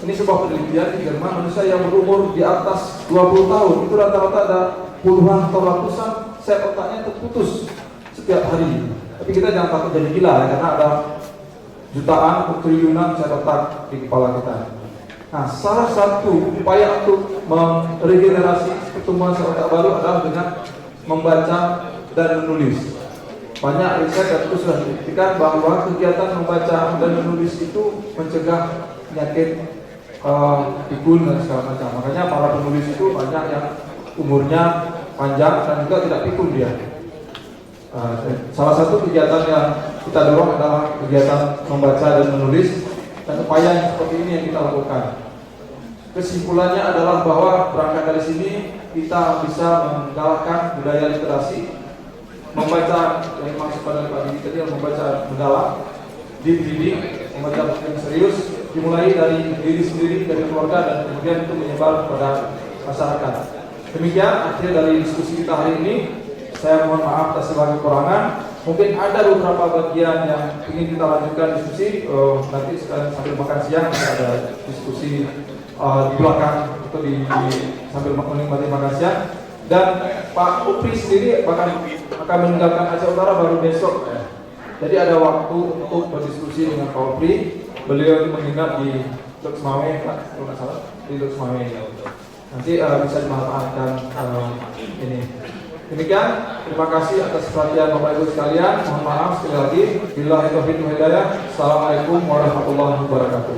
ini sebuah penelitian di Jerman, manusia yang berumur di atas 20 tahun itu rata-rata ada puluhan atau ratusan sel otaknya terputus setiap hari. Tapi kita jangan takut jadi gila ya, karena ada jutaan, triliunan catatan di kepala kita. Nah, salah satu upaya untuk meregenerasi pertumbuhan sel otak baru adalah dengan membaca dan menulis. Banyak riset dan itu sudah dibuktikan bahwa kegiatan membaca dan menulis itu mencegah penyakit pikun dan segala macam. Makanya para penulis itu banyak yang umurnya panjang dan juga tidak pikun dia. Salah satu kegiatan yang kita dorong adalah kegiatan membaca dan menulis, dan upaya yang seperti ini yang kita lakukan. Kesimpulannya adalah bahwa berangkat dari sini kita bisa menggalakkan budaya literasi, membaca yang masuk pada Pak Didi tadi, membaca mendalam, dididik, membaca buku yang serius, dimulai dari diri sendiri, dari keluarga, dan kemudian itu menyebar kepada masyarakat. Demikian akhir dari diskusi kita hari ini. Saya mohon maaf atas segala kekurangan. Mungkin ada beberapa bagian yang ingin kita lanjutkan diskusi. Nanti sekalian sambil makan siang kita ada diskusi di belakang atau sambil menikmati makan siang. Dan Pak Upri sendiri akan meninggalkan Aceh Utara baru besok. Jadi ada waktu untuk berdiskusi dengan Pak Upri. Beliau itu menginap di Luxmawe, Pak, kalau nggak salah, di Luxmawe. Nanti bisa dimanfaatkan ini. Demikian, terima kasih atas perhatian Bapak Ibu sekalian. Mohon maaf sekali lagi. Billahi taufiq wal hidayah. Assalamualaikum warahmatullahi wabarakatuh.